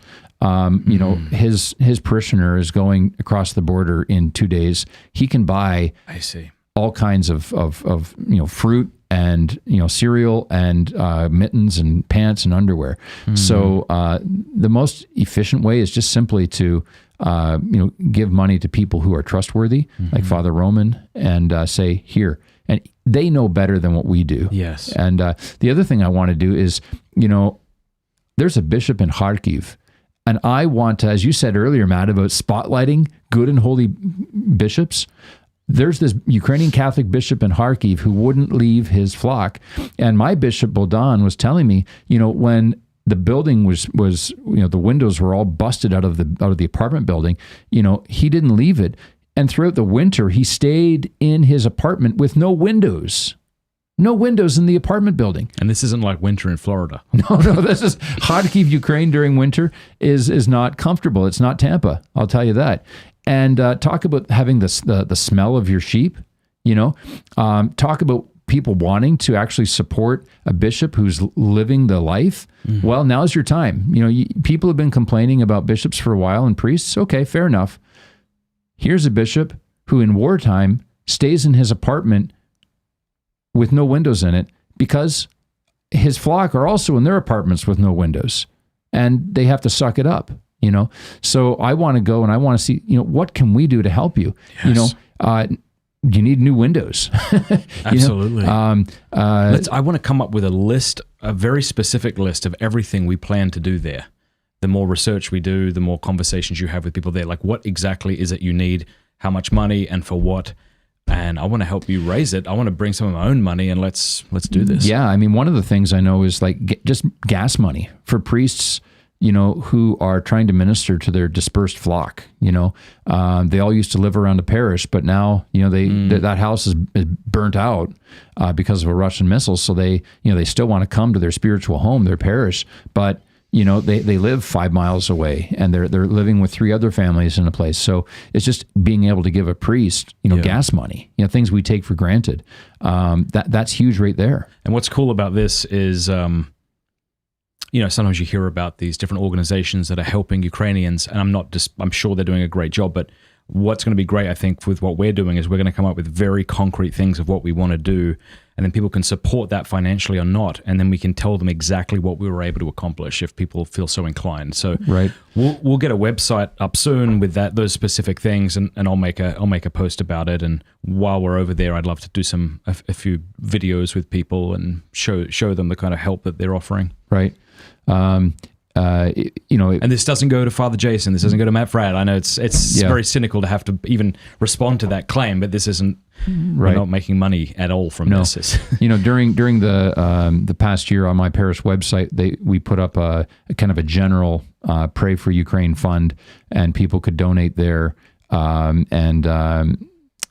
His parishioner is going across the border in 2 days. He can buy. I see. All kinds of fruit and cereal and mittens and pants and underwear. So the most efficient way is just simply to give money to people who are trustworthy, like Father Roman, and say, here. And they know better than what we do. Yes. And the other thing I want to do is, there's a bishop in Kharkiv. And I want to, as you said earlier, Matt, about spotlighting good and holy bishops. There's this Ukrainian Catholic bishop in Kharkiv who wouldn't leave his flock. And my bishop, Bodan, was telling me, when the building was the windows were all busted out of the apartment building, he didn't leave it. And throughout the winter, he stayed in his apartment with no windows. No windows in the apartment building. And this isn't like winter in Florida. No, this is Kharkiv, Ukraine during winter is not comfortable. It's not Tampa, I'll tell you that. And talk about having the smell of your sheep, talk about people wanting to actually support a bishop who's living the life. Well, now's your time. People have been complaining about bishops for a while and priests. Okay, fair enough. Here's a bishop who in wartime stays in his apartment with no windows in it because his flock are also in their apartments with no windows and they have to suck it up. So I want to go and I want to see, what can we do to help you? Yes. You need new windows. Absolutely. I want to come up with a very specific list of everything we plan to do there. The more research we do, the more conversations you have with people there. Like, what exactly is it you need? How much money and for what? And I want to help you raise it. I want to bring some of my own money and let's do this. Yeah, I mean, one of the things I know is like just gas money for priests, who are trying to minister to their dispersed flock. They all used to live around a parish, but now, that house is burnt out because of a Russian missile. So they still want to come to their spiritual home, their parish, but they live 5 miles away and they're living with 3 other families in a place. So it's just being able to give a priest, gas money, things we take for granted. That's huge right there. And what's cool about this is, sometimes you hear about these different organizations that are helping Ukrainians, and I'm sure they're doing a great job, but what's going to be great, I think, with what we're doing is we're going to come up with very concrete things of what we want to do, and then people can support that financially or not, and then we can tell them exactly what we were able to accomplish if people feel so inclined. So right. We'll get a website up soon with those specific things, and I'll make a post about it. And while we're over there, I'd love to do a few videos with people and show them the kind of help that they're offering. Right. And this doesn't go to Father Jason. This doesn't go to Matt Fradd. I know it's very cynical to have to even respond to that claim, but this isn't We're not making money at all from this. During the past year on my parish website, we put up a kind of a general Pray for Ukraine fund, and people could donate there. And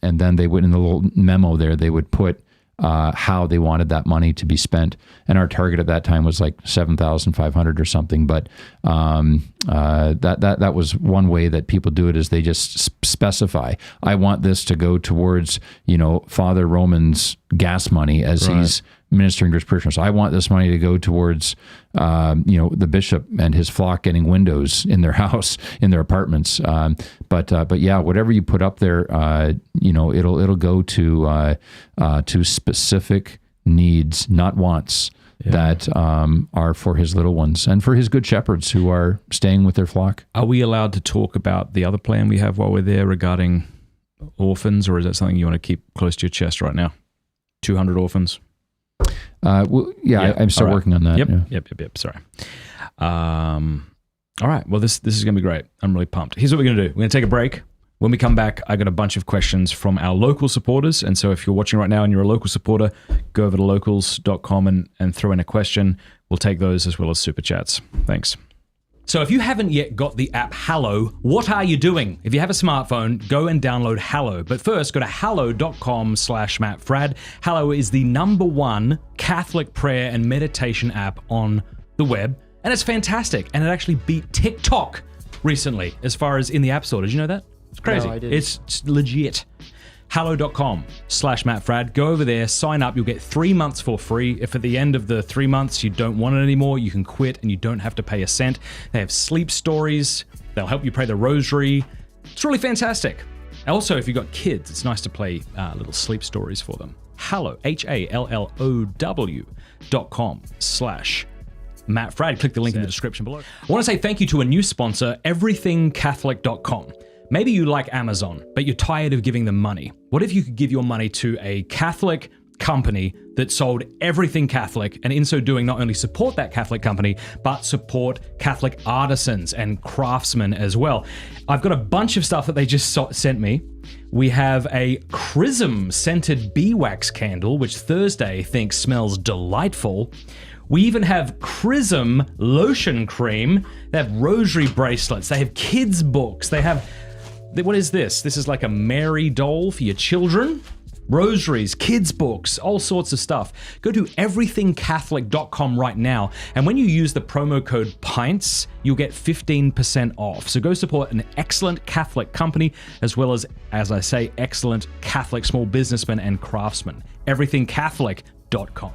then they would, in the little memo there, they would put how they wanted that money to be spent. And our target at that time was like 7,500 or something. But that was one way that people do it, is they just specify, I want this to go towards, Father Roman's gas money as he's ministering to his parishioners. I want this money to go towards, the bishop and his flock getting windows in their house, in their apartments. But yeah, whatever you put up there, it'll go to specific needs, not wants, that are for his little ones and for his good shepherds who are staying with their flock. Are we allowed to talk about the other plan we have while we're there regarding orphans, or is that something you want to keep close to your chest right now? 200 orphans? I'm still working on that. Yep. Sorry. All right. Well, this is going to be great. I'm really pumped. Here's what we're going to do. We're going to take a break. When we come back, I got a bunch of questions from our local supporters. And so if you're watching right now and you're a local supporter, go over to locals.com and throw in a question. We'll take those as well as super chats. Thanks. So if you haven't yet got the app Hallow, what are you doing? If you have a smartphone, go and download Hallow. But first, go to hallow.com/MattFradd. Hallow is the #1 Catholic prayer and meditation app on the web. And it's fantastic. And it actually beat TikTok recently as far as in the App Store. Did you know that? It's crazy. No, I didn't. It's legit. Hallow.com/MattFradd. Go over there, sign up. You'll get 3 months for free. If at the end of the 3 months you don't want it anymore, you can quit and you don't have to pay a cent. They have sleep stories. They'll help you pray the rosary. It's really fantastic. Also, if you've got kids, it's nice to play little sleep stories for them. Hallow, HALLOW.com/MattFradd. Click the link in the description below. I want to say thank you to a new sponsor, everythingcatholic.com. Maybe you like Amazon, but you're tired of giving them money. What if you could give your money to a Catholic company that sold everything Catholic, and in so doing, not only support that Catholic company, but support Catholic artisans and craftsmen as well? I've got a bunch of stuff that they just sent me. We have a Chrism scented beeswax candle, which Thursday thinks smells delightful. We even have Chrism lotion cream. They have rosary bracelets. They have kids' books. They have... What is this? This is like a Mary doll for your children. Rosaries, kids' books, all sorts of stuff. Go to everythingcatholic.com right now, and when you use the promo code PINTS, you'll get 15% off. So go support an excellent Catholic company, as well as I say, excellent Catholic small businessmen and craftsmen. Everythingcatholic.com.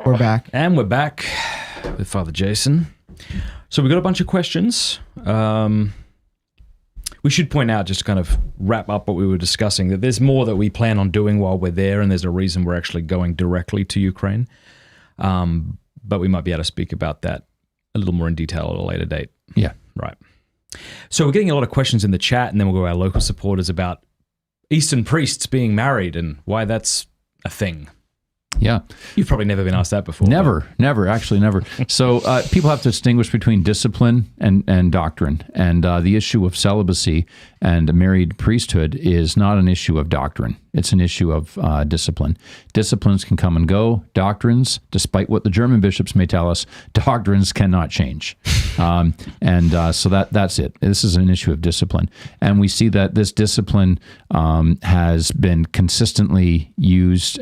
We're back. And we're back with Father Jason. So we got a bunch of questions. We should point out, just to kind of wrap up what we were discussing, that there's more that we plan on doing while we're there, and there's a reason we're actually going directly to Ukraine. But we might be able to speak about that a little more in detail at a later date. Yeah. Right. So we're getting a lot of questions in the chat, and then we'll go to our local supporters about Eastern priests being married and why that's a thing. Yeah. You've probably never been asked that before. Never. So people have to distinguish between discipline and doctrine. And the issue of celibacy And a married priesthood is not an issue of doctrine. It's an issue of discipline. Disciplines can come and go. Doctrines, despite what the German bishops may tell us, doctrines cannot change. So that's it. This is an issue of discipline. And we see that this discipline has been consistently used,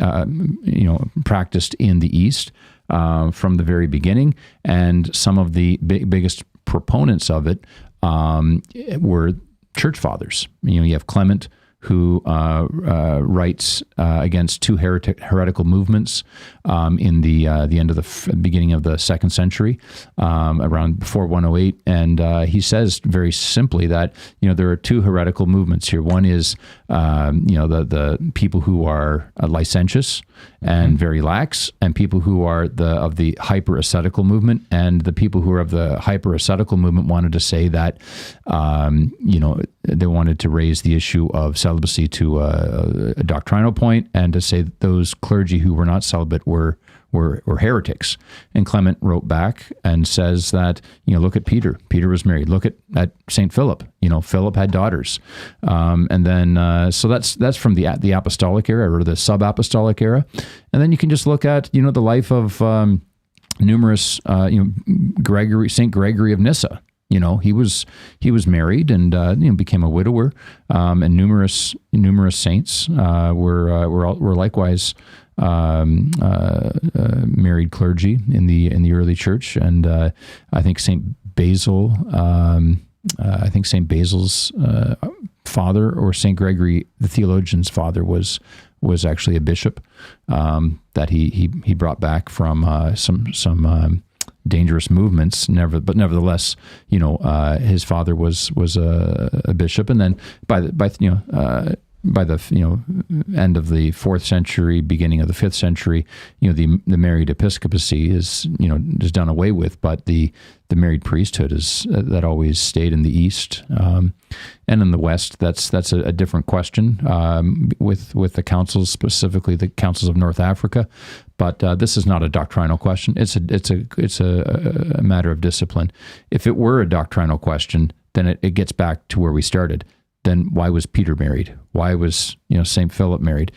practiced in the East from the very beginning. And some of the biggest proponents of it were church fathers. You have Clement, who writes against two heretical movements in the end of the beginning of the 2nd century, around before 108, and he says very simply that there are two heretical movements here. One is the people who are licentious and very lax, and people who are of the hyper ascetical movement. And the people who are of the hyper ascetical movement wanted to say that they wanted to raise the issue of celibacy to a doctrinal point, and to say that those clergy who were not celibate were heretics. And Clement wrote back and says that, look at Peter. Peter was married. Look at St. Philip. Philip had daughters. And then, so that's from the apostolic era or the sub-apostolic era. And then you can just look at, the life of numerous, St. Gregory of Nyssa. He was married and became a widower, and numerous saints were likewise married clergy in the early church. And I think St. Basil, St. Basil's father, or St. Gregory the theologian's father, was actually a bishop that he brought back from some dangerous movements. But nevertheless, his father was a bishop, and then by the end of the 4th century, beginning of the 5th century, the married episcopacy is done away with, but the married priesthood that always stayed in the East, and in the West. That's a different question with the councils, specifically the councils of North Africa. But this is not a doctrinal question. It's a matter of discipline. If it were a doctrinal question, then it gets back to where we started. Then why was Peter married? Why was St. Philip married?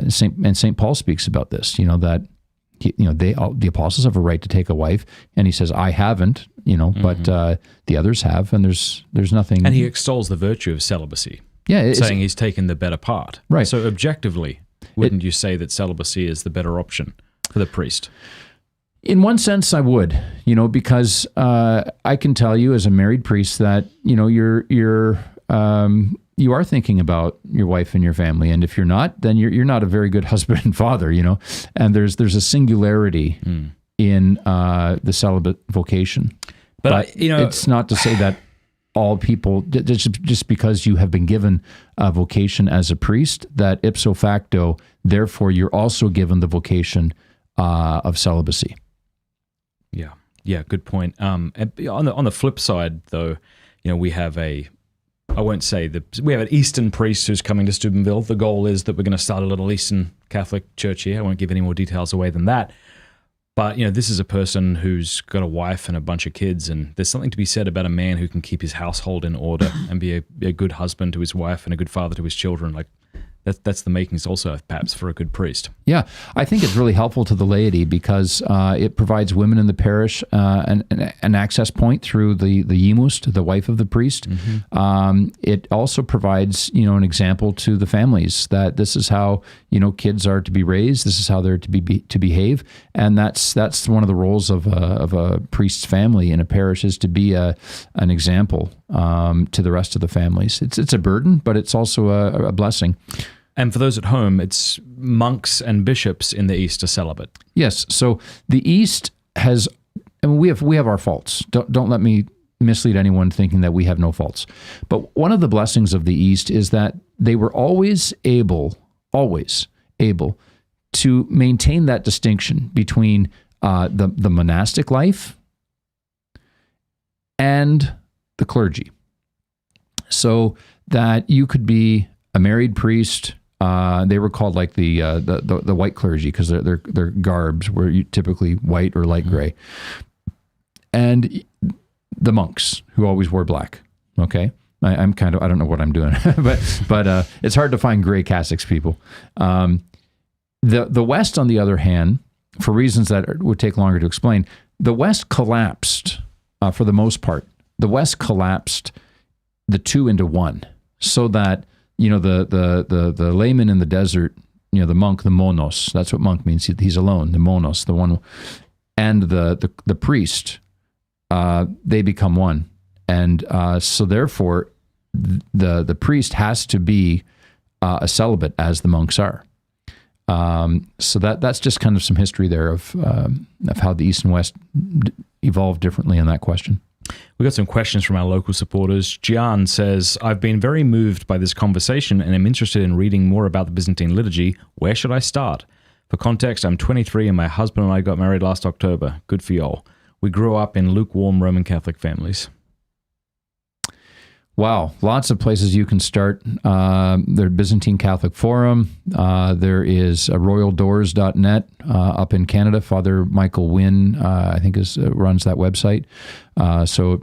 St. Paul speaks about this. That the apostles have a right to take a wife, and he says, I haven't. But the others have, and there's nothing. And he extols the virtue of celibacy. Yeah, saying he's taken the better part. Right. So objectively, wouldn't you say that celibacy is the better option for the priest? In one sense, I would. Because I can tell you as a married priest that you are thinking about your wife and your family, and if you're not, then you're not a very good husband and father. And there's a singularity in the celibate vocation. But it's not to say that all people, just because you have been given a vocation as a priest, that ipso facto, therefore you're also given the vocation of celibacy. Yeah, good point. On the flip side, though, we have we have an Eastern priest who's coming to Steubenville. The goal is that we're going to start a little Eastern Catholic church here. I won't give any more details away than that. But, this is a person who's got a wife and a bunch of kids, and there's something to be said about a man who can keep his household in order and be a good husband to his wife and a good father to his children. Like, that's the makings also, perhaps, for a good priest. Yeah, I think it's really helpful to the laity because it provides women in the parish an access point through the Yimust, the wife of the priest. Mm-hmm. It also provides, an example to the families that this is how, kids are to be raised. This is how they're to behave, and that's one of the roles of a priest's family in a parish, is to be an example to the rest of the families. It's a burden, but it's also a blessing. And for those at home, it's monks and bishops in the East are celibate. Yes. So the East has, we have our faults. Don't let me mislead anyone thinking that we have no faults. But one of the blessings of the East is that they were always able to maintain that distinction between the monastic life and the clergy. So that you could be a married priest. They were called like the white clergy because their garbs were typically white or light gray, and the monks who always wore black. Okay, I'm kind of, I don't know what I'm doing, but it's hard to find gray cassocks people. The West, on the other hand, for reasons that would take longer to explain, the West collapsed for the most part. The West collapsed the two into one, so that the layman in the desert, the monk, the monos. That's what monk means. He's alone. The monos, the one, and the priest. They become one, and so therefore, the priest has to be a celibate, as the monks are. So that's just kind of some history there of how the East and West evolved differently in that question. We got some questions from our local supporters. Gian says, I've been very moved by this conversation and am interested in reading more about the Byzantine liturgy. Where should I start? For context, I'm 23 and my husband and I got married last October. Good for y'all. We grew up in lukewarm Roman Catholic families. Wow, lots of places you can start. There's Byzantine Catholic Forum. There is royaldoors.net up in Canada. Father Michael Wynn, I think, runs that website. So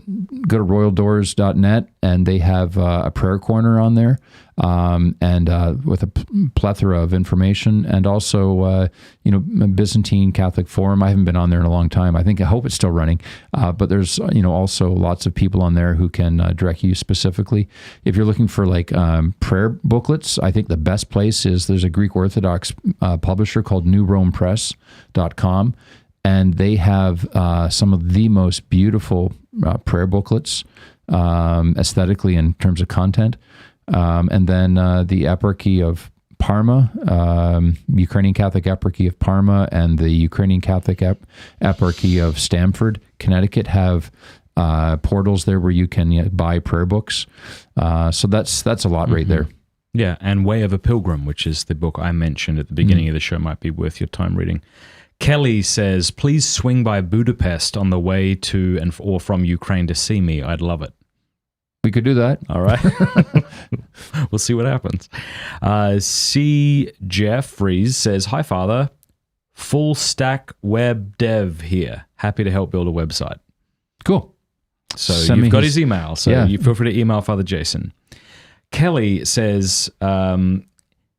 go to royaldoors.net, and they have a prayer corner on there, and with a plethora of information, and also Byzantine Catholic Forum. I haven't been on there in a long time. I hope it's still running, but there's also lots of people on there who can direct you specifically. If you're looking for prayer booklets, I think the best place is there's a Greek Orthodox publisher called newromepress.com. And they have some of the most beautiful prayer booklets, aesthetically in terms of content. And then the Eparchy of Parma, Ukrainian Catholic Eparchy of Parma, and the Ukrainian Catholic Eparchy of Stamford, Connecticut, have portals there where you can buy prayer books. So that's a lot right there. Yeah, and Way of a Pilgrim, which is the book I mentioned at the beginning of the show, might be worth your time reading. Kelly says, please swing by Budapest on the way to or from Ukraine to see me. I'd love it. We could do that. All right. We'll see what happens. C. Jeffries says, hi, Father. Full stack web dev here. Happy to help build a website. Cool. So you've got his email. So you feel free to email Father Jason. Kelly says,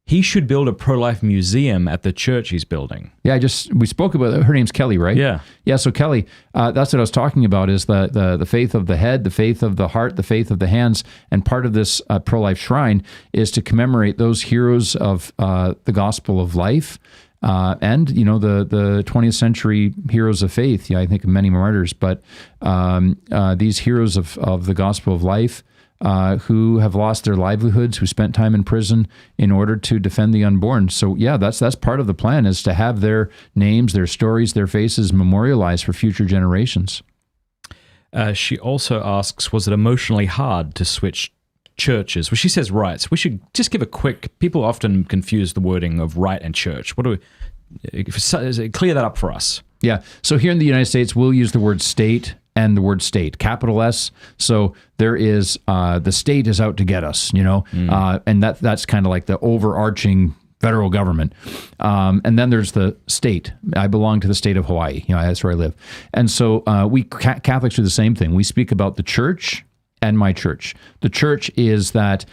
he should build a pro-life museum at the church he's building. Yeah, we spoke about it. Her name's Kelly, right? Yeah. Yeah, so Kelly, that's what I was talking about, is the faith of the head, the faith of the heart, the faith of the hands, and part of this pro-life shrine is to commemorate those heroes of the gospel of life, and the 20th century heroes of faith. Yeah, I think of many martyrs, but these heroes of the gospel of life, who have lost their livelihoods, who spent time in prison in order to defend the unborn. So yeah, that's part of the plan, is to have their names, their stories, their faces memorialized for future generations. She also asks, was it emotionally hard to switch churches? Well, she says rites. We should just give a quick, people often confuse the wording of rite and church. Clear that up for us. Yeah, so here in the United States, we'll use the word state and the word state, capital S. So there is, the state is out to get us, and that's kind of like the overarching federal government. And then there's the state. I belong to the state of Hawaii. That's where I live. And so we Catholics do the same thing. We speak about the church and my church. The church is that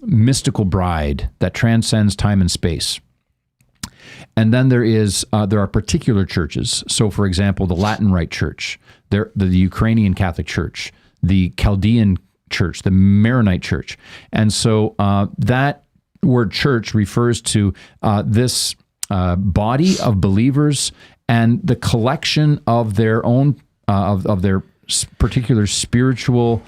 mystical bride that transcends time and space. And then there are particular churches. So, for example, the Latin Rite Church, the Ukrainian Catholic Church, the Chaldean Church, the Maronite Church. And so that word church refers to this body of believers and the collection of their own, of their particular spiritual,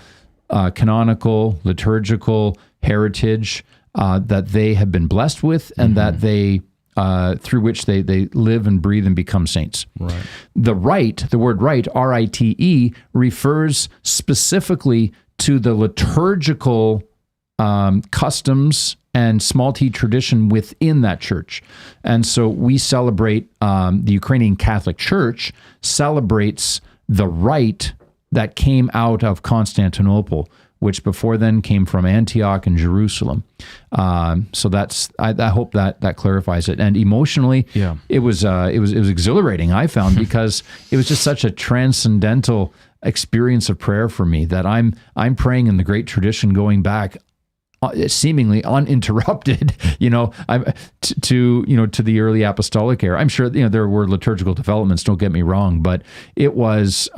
canonical, liturgical heritage that they have been blessed with, and that they through which they live and breathe and become saints. Right. The word rite, R-I-T-E, refers specifically to the liturgical customs and small t tradition within that church. And so we celebrate, the Ukrainian Catholic Church celebrates the rite that came out of Constantinople, which before then came from Antioch and Jerusalem. So I hope that clarifies it. And emotionally, it was exhilarating, I found, because it was just such a transcendental experience of prayer for me, that I'm praying in the great tradition going back seemingly uninterrupted, to the early apostolic era. I'm sure, there were liturgical developments, don't get me wrong, but it was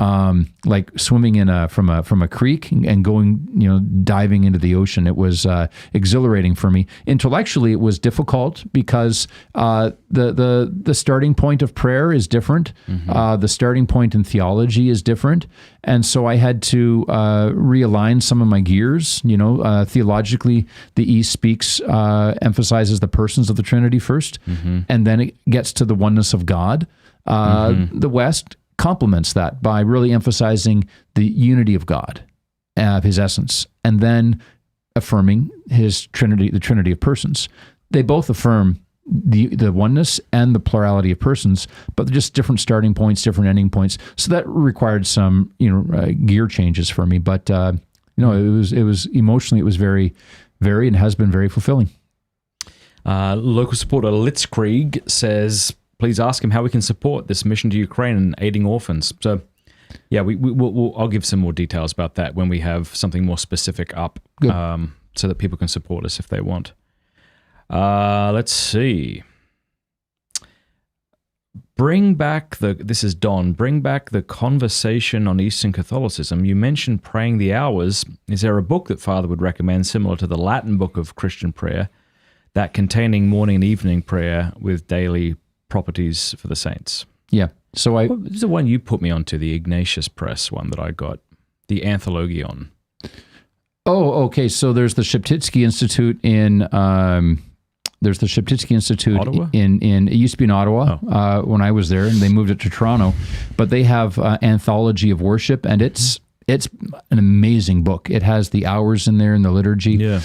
like swimming from a creek and going, diving into the ocean. It was exhilarating for me. Intellectually, it was difficult because the starting point of prayer is different. The starting point in theology is different. And so I had to realign some of my gears. Theologically, the East emphasizes the persons of the Trinity first, and then it gets to the oneness of God. The West complements that by really emphasizing the unity of God, his essence, and then affirming his Trinity, the Trinity of persons. They both affirm the oneness and the plurality of persons, but they're just different starting points, different ending points. So that required some, gear changes for me. But it was emotionally, it was very, very, and has been very fulfilling. Local supporter Litrugy says, please ask him how we can support this mission to Ukraine and aiding orphans. So, yeah, I'll give some more details about that when we have something more specific up, so that people can support us if they want. Let's see. This is Don. Bring back the conversation on Eastern Catholicism. You mentioned praying the hours. Is there a book that Father would recommend similar to the Latin book of Christian prayer, that containing morning and evening prayer with daily properties for the saints? Yeah. So this is the one you put me onto, the Ignatius Press one that I got, the Anthologion. Oh, okay. So there's the Sheptytsky Institute in... There's the Sheptytsky Institute Ottawa? in it used to be in Ottawa when I was there, and they moved it to Toronto. But they have Anthology of Worship, and it's an amazing book. It has the hours in there in the liturgy. Yeah.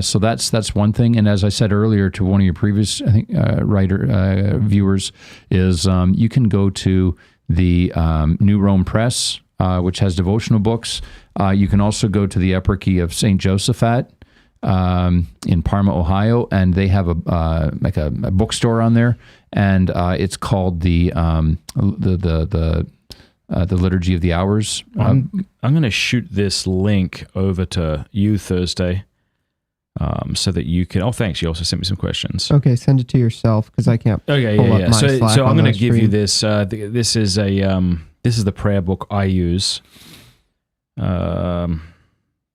So that's one thing. And as I said earlier to one of your previous, I think, viewers, is you can go to the New Rome Press, which has devotional books. You can also go to the Eparchy of St. Josaphat in Parma, Ohio, and they have a bookstore on there, and it's called the Liturgy of the Hours. I'm going to shoot this link over to you Thursday, so that you can. Oh, thanks. You also sent me some questions. Okay, send it to yourself because I can't. Okay, yeah. So I'm going to give you this. This is the prayer book I use.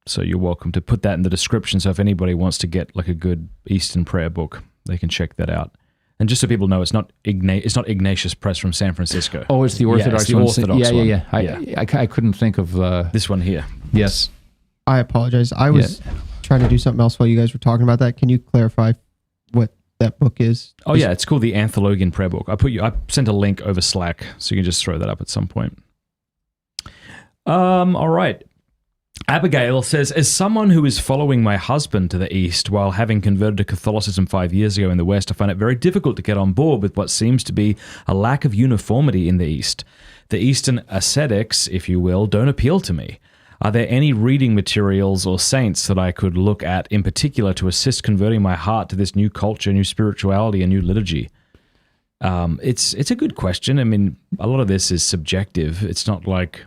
So you're welcome to put that in the description. So if anybody wants to get like a good Eastern prayer book, they can check that out. And just so people know, it's not Ignatius Press from San Francisco. Oh, it's the Orthodox one. It's the Orthodox one. Yeah. I couldn't think of this one here. Yes. I apologize. I was trying to do something else while you guys were talking about that. Can you clarify what that book is? Oh yeah, it's called the Anthologian Prayer Book. I sent a link over Slack, so you can just throw that up at some point. All right. Abigail says, as someone who is following my husband to the East while having converted to Catholicism 5 years ago in the West, I find it very difficult to get on board with what seems to be a lack of uniformity in the East. The Eastern ascetics, if you will, don't appeal to me. Are there any reading materials or saints that I could look at in particular to assist converting my heart to this new culture, new spirituality, and new liturgy? It's a good question. I mean, a lot of this is subjective. It's not like...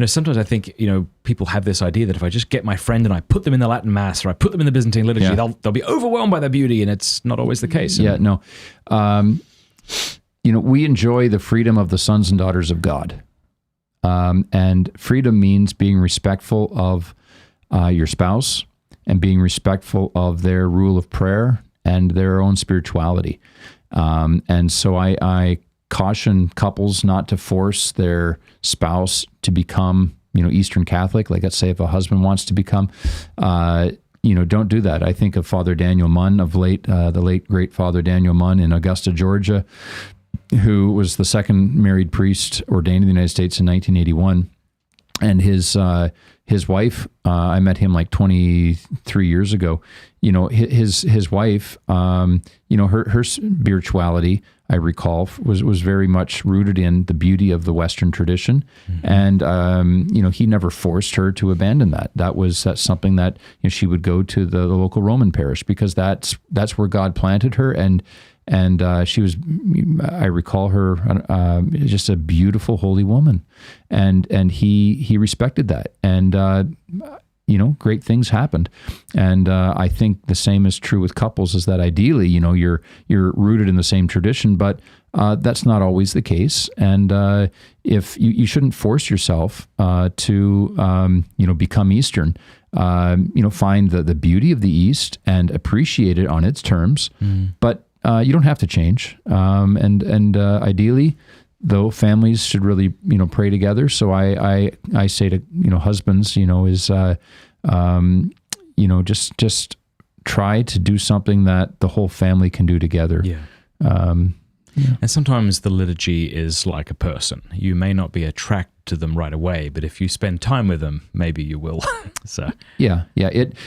sometimes I think, people have this idea that if I just get my friend and I put them in the Latin Mass or I put them in the Byzantine liturgy, they'll be overwhelmed by their beauty, and it's not always the case. Yeah, no. We enjoy the freedom of the sons and daughters of God. And freedom means being respectful of your spouse and being respectful of their rule of prayer and their own spirituality. And so I caution couples not to force their spouse to become, Eastern Catholic. Like, let's say if a husband wants to become, don't do that. I think of Father Daniel Munn the late great Father Daniel Munn in Augusta, Georgia, who was the second married priest ordained in the United States in 1981. And his wife, I met him like 23 years ago. His wife, her spirituality, I recall, was very much rooted in the beauty of the Western tradition, and he never forced her to abandon that. That's something that she would go to the local Roman parish because that's where God planted her, and And she was, I recall her, just a beautiful, holy woman. And he respected that. And, great things happened. And I think the same is true with couples, is that ideally, you're rooted in the same tradition, but that's not always the case. And if you shouldn't force yourself to, become Eastern, find the beauty of the East and appreciate it on its terms, but you don't have to change. And ideally, though, families should really, pray together. So I say to, husbands, just try to do something that the whole family can do together. Yeah. And sometimes the liturgy is like a person. You may not be attracted to them right away, but if you spend time with them, maybe you will. So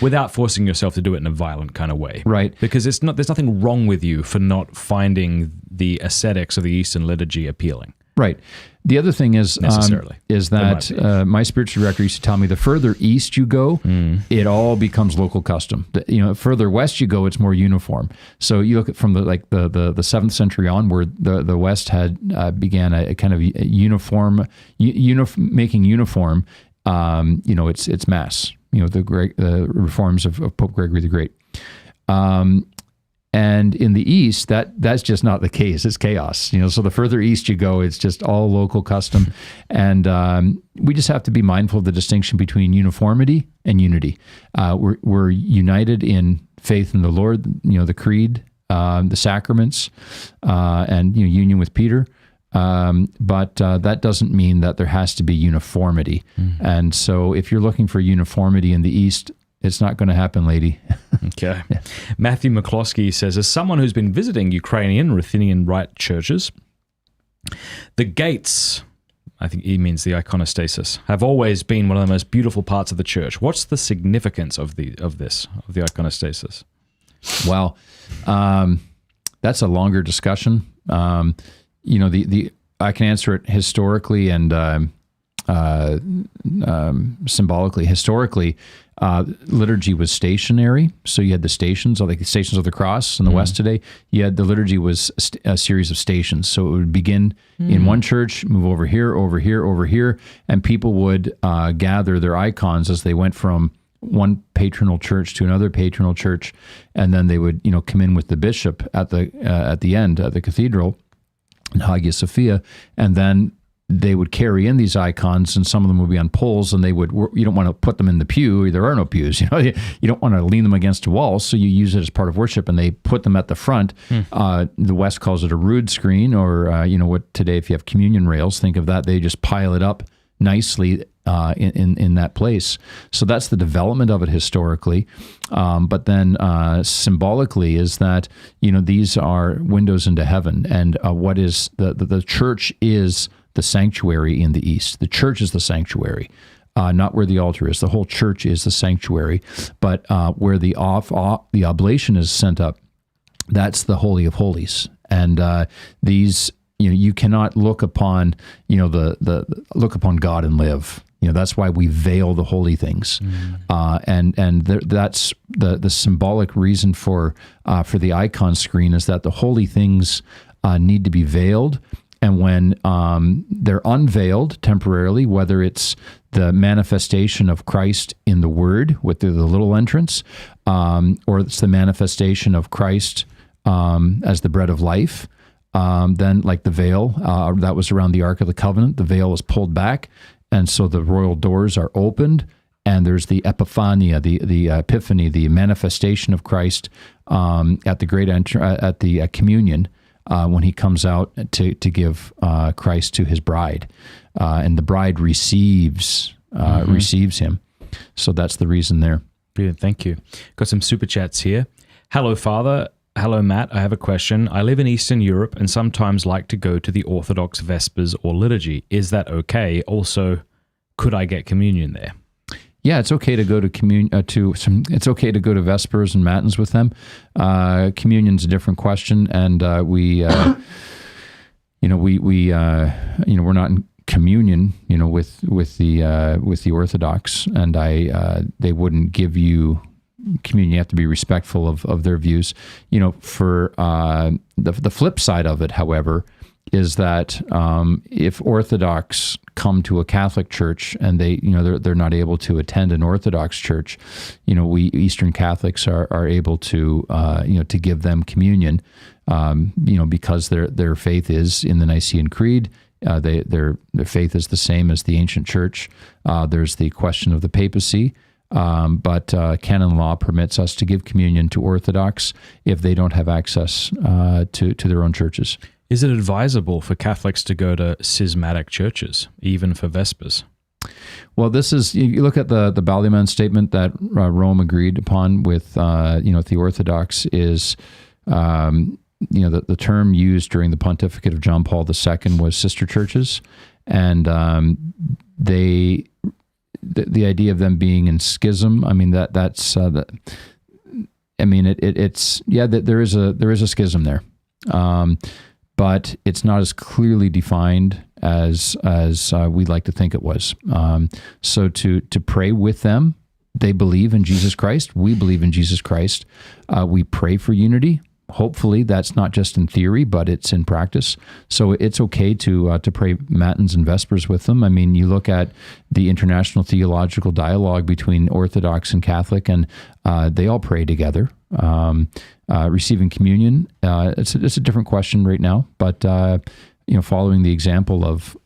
without forcing yourself to do it in a violent kind of way, right? Because there's nothing wrong with you for not finding the ascetics of the Eastern liturgy appealing. Right. The other thing is that my spiritual director used to tell me the further east you go, it all becomes local custom. Further west you go, it's more uniform. So you look at from the 7th century on, where the West had began a kind of making uniform. It's mass. The reforms of Pope Gregory the Great. And in the East, that's just not the case. It's chaos. So the further east you go, it's just all local custom. And we just have to be mindful of the distinction between uniformity and unity. We're united in faith in the Lord, the creed, the sacraments, and union with Peter. But that doesn't mean that there has to be uniformity. And so if you're looking for uniformity in the East, it's not going to happen, lady. Okay. Yeah. Matthew McCloskey says, as someone who's been visiting Ukrainian Ruthenian Rite churches, the gates, I think he means the Iconostasis, have always been one of the most beautiful parts of the church. What's the significance of the Iconostasis? Well, that's a longer discussion. I can answer it historically and symbolically. Historically, liturgy was stationary, so you had the stations, like the Stations of the Cross in the West today. You had the liturgy was a series of stations, so it would begin in one church, move over here, over here, over here, and people would gather their icons as they went from one patronal church to another patronal church, and then they would come in with the bishop at the end at the cathedral in Hagia Sophia, and then they would carry in these icons, and some of them would be on poles, and you don't want to put them in the pew. There are no pews. You don't want to lean them against a wall, so you use it as part of worship, and they put them at the front. The West calls it a rood screen, or what today, if you have communion rails, think of that. They just pile it up nicely in that place. So that's the development of it historically. But then symbolically is that, these are windows into heaven, and what is the church is the sanctuary in the East. The church is the sanctuary, not where the altar is. The whole church is the sanctuary, but where the oblation is sent up, that's the Holy of Holies. And these, you cannot look upon, look upon God and live. That's why we veil the holy things, that's the symbolic reason for the icon screen, is that the holy things need to be veiled. And when they're unveiled temporarily, whether it's the manifestation of Christ in the Word with the little entrance, or it's the manifestation of Christ as the bread of life, then like the veil that was around the Ark of the Covenant, the veil is pulled back, and so the royal doors are opened, and there's the epiphania, the epiphany, the manifestation of Christ at the great at the communion. When he comes out to give Christ to his bride, and the bride receives him. So that's the reason there. Brilliant, thank you. Got some super chats here. Hello, Father. Hello, Matt. I have a question. I live in Eastern Europe and sometimes like to go to the Orthodox Vespers or Liturgy. Is that okay? Also, could I get communion there? Yeah, it's okay to go to it's okay to go to Vespers and Matins with them. Communion's a different question, and we're not in communion, with the Orthodox, and they wouldn't give you communion. You have to be respectful of their views. For the flip side of it, however, is that if Orthodox come to a Catholic church and they're not able to attend an Orthodox church, we Eastern Catholics are able to to give them communion, because their faith is in the Nicene Creed. Their faith is the same as the ancient church. There's the question of the papacy, but canon law permits us to give communion to Orthodox if they don't have access to their own churches. Is it advisable for Catholics to go to schismatic churches, even for Vespers? Well, this is, you look at the Balliman statement that Rome agreed upon with the Orthodox is, the term used during the pontificate of John Paul II was sister churches, and the idea of them being in schism. I mean that's there is a schism there. But it's not as clearly defined as we'd like to think it was. So to pray with them, they believe in Jesus Christ. We believe in Jesus Christ. We pray for unity. Hopefully, that's not just in theory, but it's in practice. So it's okay to pray matins and vespers with them. I mean, you look at the international theological dialogue between Orthodox and Catholic, and they all pray together. Receiving communion, it's a different question right now, but following the example of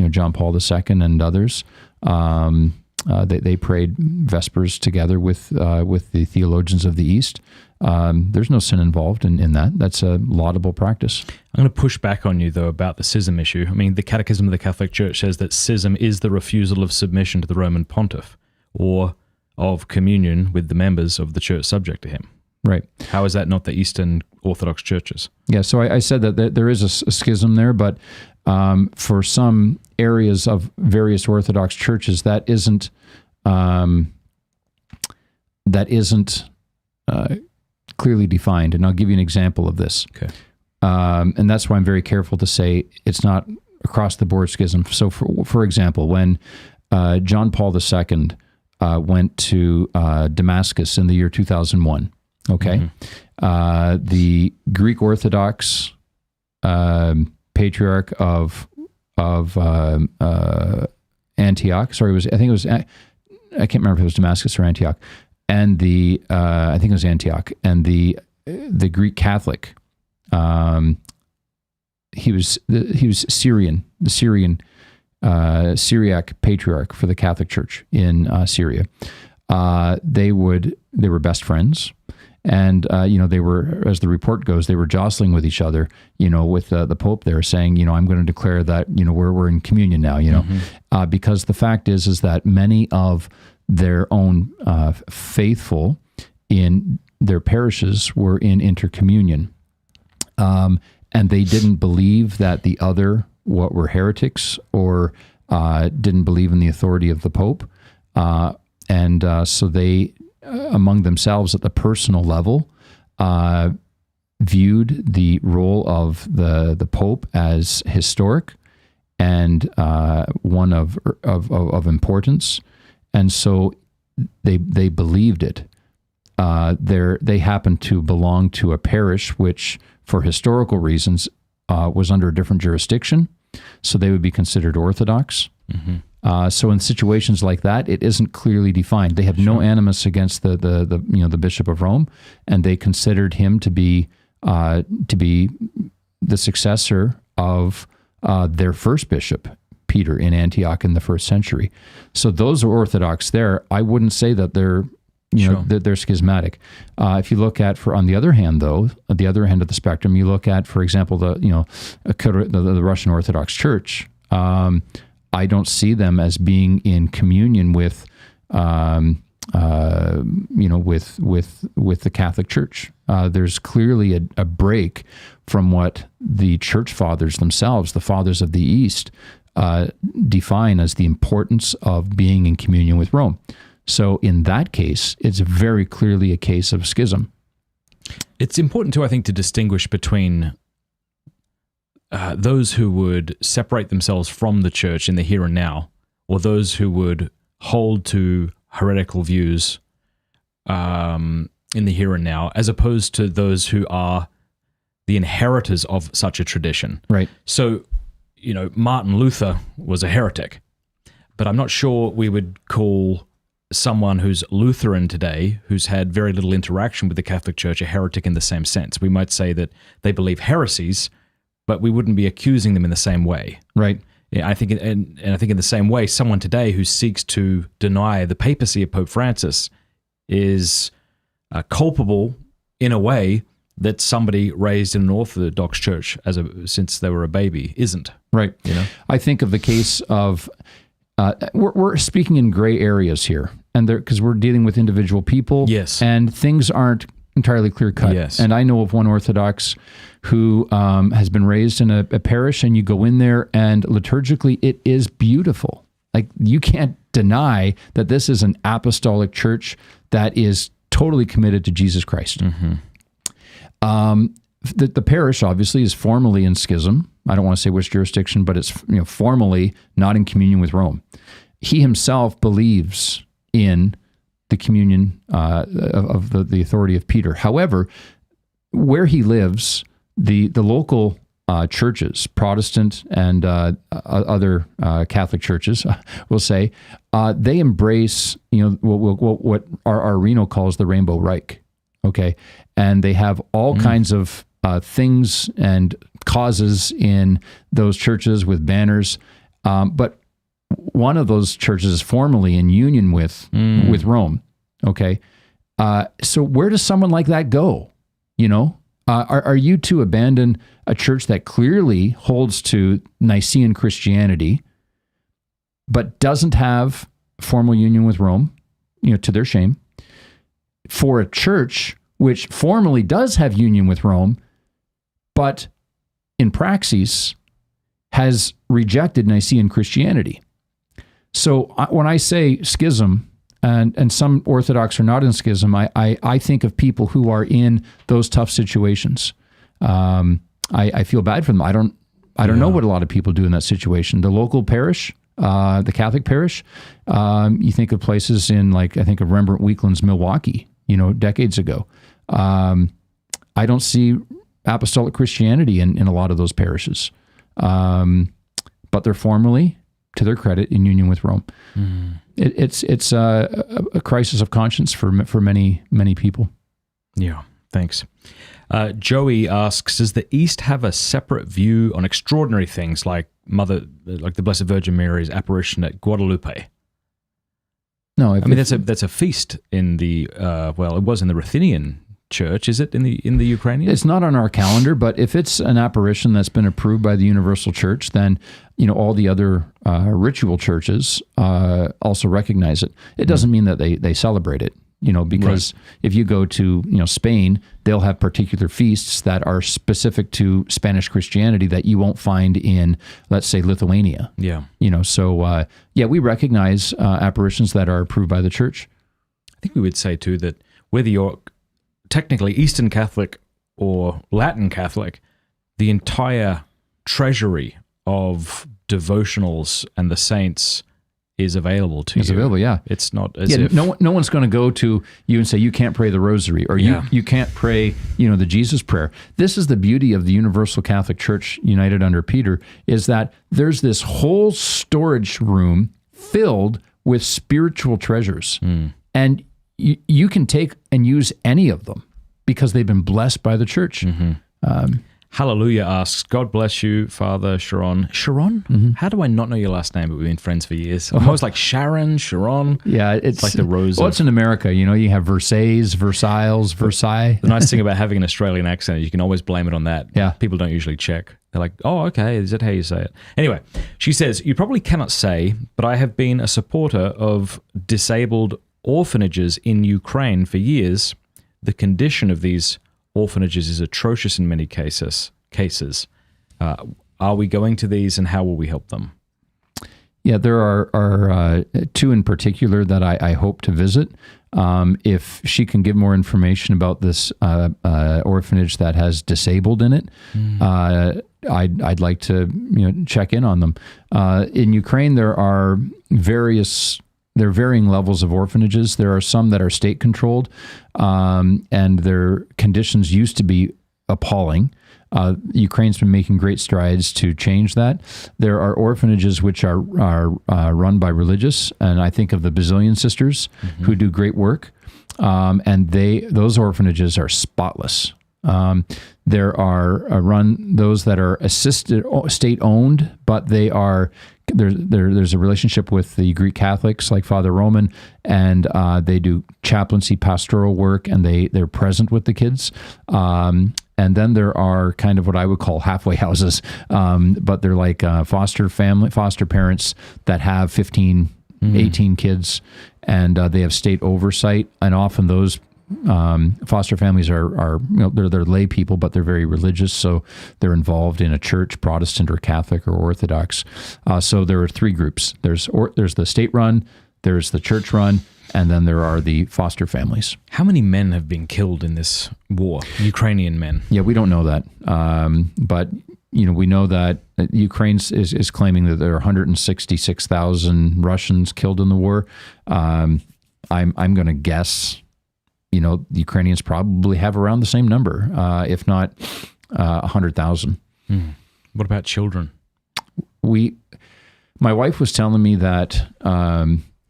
John Paul II and others, they prayed vespers together with the theologians of the East. There's no sin involved in that. That's a laudable practice. I'm going to push back on you, though, about the schism issue. I mean, the Catechism of the Catholic Church says that schism is the refusal of submission to the Roman pontiff or of communion with the members of the church subject to him. Right. How is that not the Eastern Orthodox churches? Yeah, so I said that there is a schism there, but for some areas of various Orthodox churches, that isn't clearly defined. And I'll give you an example of this. Okay. And that's why I'm very careful to say it's not across the board schism. So, for example, when John Paul II went to Damascus in the year 2001, okay, the Greek Orthodox Patriarch of Antioch. Sorry, I can't remember if it was Damascus or Antioch, and I think it was Antioch, and the Greek Catholic. He was Syrian, the Syrian Syriac Patriarch for the Catholic Church in Syria. They were best friends. And, they were, as the report goes, they were jostling with each other, with the Pope there saying, I'm going to declare that, we're in communion now, because the fact is that many of their own faithful in their parishes were in intercommunion. And they didn't believe that the other were heretics or didn't believe in the authority of the Pope. So they, among themselves at the personal level, viewed the role of the Pope as historic and one of importance, and so they believed it. They happened to belong to a parish which, for historical reasons, was under a different jurisdiction, so they would be considered Orthodox. Mm-hmm. So in situations like that, it isn't clearly defined. They have no animus against the Bishop of Rome, and they considered him to be the successor of their first bishop, Peter, in Antioch in the 1st century. So those are Orthodox there. I wouldn't say that they're they're schismatic. If you look at, on the other hand, though, at the other end of the spectrum, you look at, for example, the Russian Orthodox Church. I don't see them as being in communion with, with the Catholic Church. There's clearly a break from what the church fathers themselves, the fathers of the East, define as the importance of being in communion with Rome. So in that case, it's very clearly a case of schism. It's important too, I think, to distinguish between those who would separate themselves from the church in the here and now, or those who would hold to heretical views in the here and now, as opposed to those who are the inheritors of such a tradition. Right. So, Martin Luther was a heretic, but I'm not sure we would call someone who's Lutheran today, who's had very little interaction with the Catholic Church, a heretic in the same sense. We might say that they believe heresies, but we wouldn't be accusing them in the same way. Right. I think, and I think in the same way, someone today who seeks to deny the papacy of Pope Francis is culpable in a way that somebody raised in an Orthodox church since they were a baby isn't. Right. I think of the case of we're speaking in gray areas here, and because we're dealing with individual people, yes, and things aren't entirely clear cut. Yes. And I know of one Orthodox who has been raised in a parish, and you go in there, and liturgically it is beautiful. Like, you can't deny that this is an apostolic church that is totally committed to Jesus Christ. Mm-hmm. The parish obviously is formally in schism. I don't want to say which jurisdiction, but it's formally not in communion with Rome. He himself believes in the communion of the authority of Peter. However, where he lives, the local churches, Protestant and other Catholic churches, we'll say, they embrace what our Reno calls the Rainbow Reich. Okay, and they have all kinds of things and causes in those churches with banners, but one of those churches is formally in union with Rome. Okay, so where does someone like that go? Are you to abandon a church that clearly holds to Nicene Christianity, but doesn't have formal union with Rome, to their shame, for a church which formally does have union with Rome, but in praxis has rejected Nicene Christianity? So when I say schism, and some Orthodox are not in schism, I think of people who are in those tough situations. I feel bad for them. I don't know what a lot of people do in that situation. The local parish, the Catholic parish, you think of places in, I think of Rembrandt Weekland's Milwaukee, decades ago. I don't see apostolic Christianity in a lot of those parishes, but they're formally, to their credit, in union with Rome. Mm. It's a crisis of conscience for many people. Yeah, thanks. Joey asks, does the East have a separate view on extraordinary things like the Blessed Virgin Mary's apparition at Guadalupe? No, that's a feast in the it was in the Ruthenian Church. Is it in the Ukrainian? It's not on our calendar, but if it's an apparition that's been approved by the Universal Church, then all the other ritual churches also recognize it. It doesn't mean that they celebrate it, because if you go to Spain, they'll have particular feasts that are specific to Spanish Christianity that you won't find in, let's say, Lithuania. Yeah. So we recognize apparitions that are approved by the Church. I think we would say too that whether you're technically Eastern Catholic or Latin Catholic, the entire treasury of devotionals and the saints is available to you. It's available, yeah. It's not as if... No one's going to go to you and say, you can't pray the rosary, or you can't pray, the Jesus prayer. This is the beauty of the Universal Catholic Church united under Peter, is that there's this whole storage room filled with spiritual treasures. Mm. And you can take and use any of them because they've been blessed by the Church. Mm-hmm. Hallelujah asks, God bless you, Father Charron. Charron? Mm-hmm. How do I not know your last name, but we've been friends for years? I'm always like Charron, Charron. Yeah, it's like the rose. Well, it's in America. You have Versailles, Versailles. The nice thing about having an Australian accent is you can always blame it on that. Yeah. People don't usually check. They're like, oh, okay, is that how you say it? Anyway, she says, you probably cannot say, but I have been a supporter of disabled orphanages in Ukraine for years. The condition of these orphanages is atrocious in many cases. Are we going to these, and how will we help them? Yeah, there are two in particular that I hope to visit. If she can give more information about this orphanage that has disabled in it, I'd like to check in on them. In Ukraine, there are various there are varying levels of orphanages. There are some that are state controlled, and their conditions used to be appalling. Ukraine's been making great strides to change that. There are orphanages which are run by religious, and I think of the Basilian Sisters who do great work, and those orphanages are spotless. There are those that are assisted, state-owned, but they are there's a relationship with the Greek Catholics like Father Roman, and they do chaplaincy, pastoral work, and they're present with the kids. And then there are kind of what I would call halfway houses, but they're like foster parents that have 15, 18 kids, and they have state oversight, and often those foster families are they're lay people, but they're very religious, so they're involved in a church, Protestant or Catholic or Orthodox. So there are three groups. There's the state-run, there's the church-run, and then there are the foster families. How many men have been killed in this war? Ukrainian men? Yeah, we don't know that, but we know that Ukraine is claiming that there are 166,000 Russians killed in the war. I'm going to guess. The Ukrainians probably have around the same number, if not 100,000. What about children? My wife was telling me that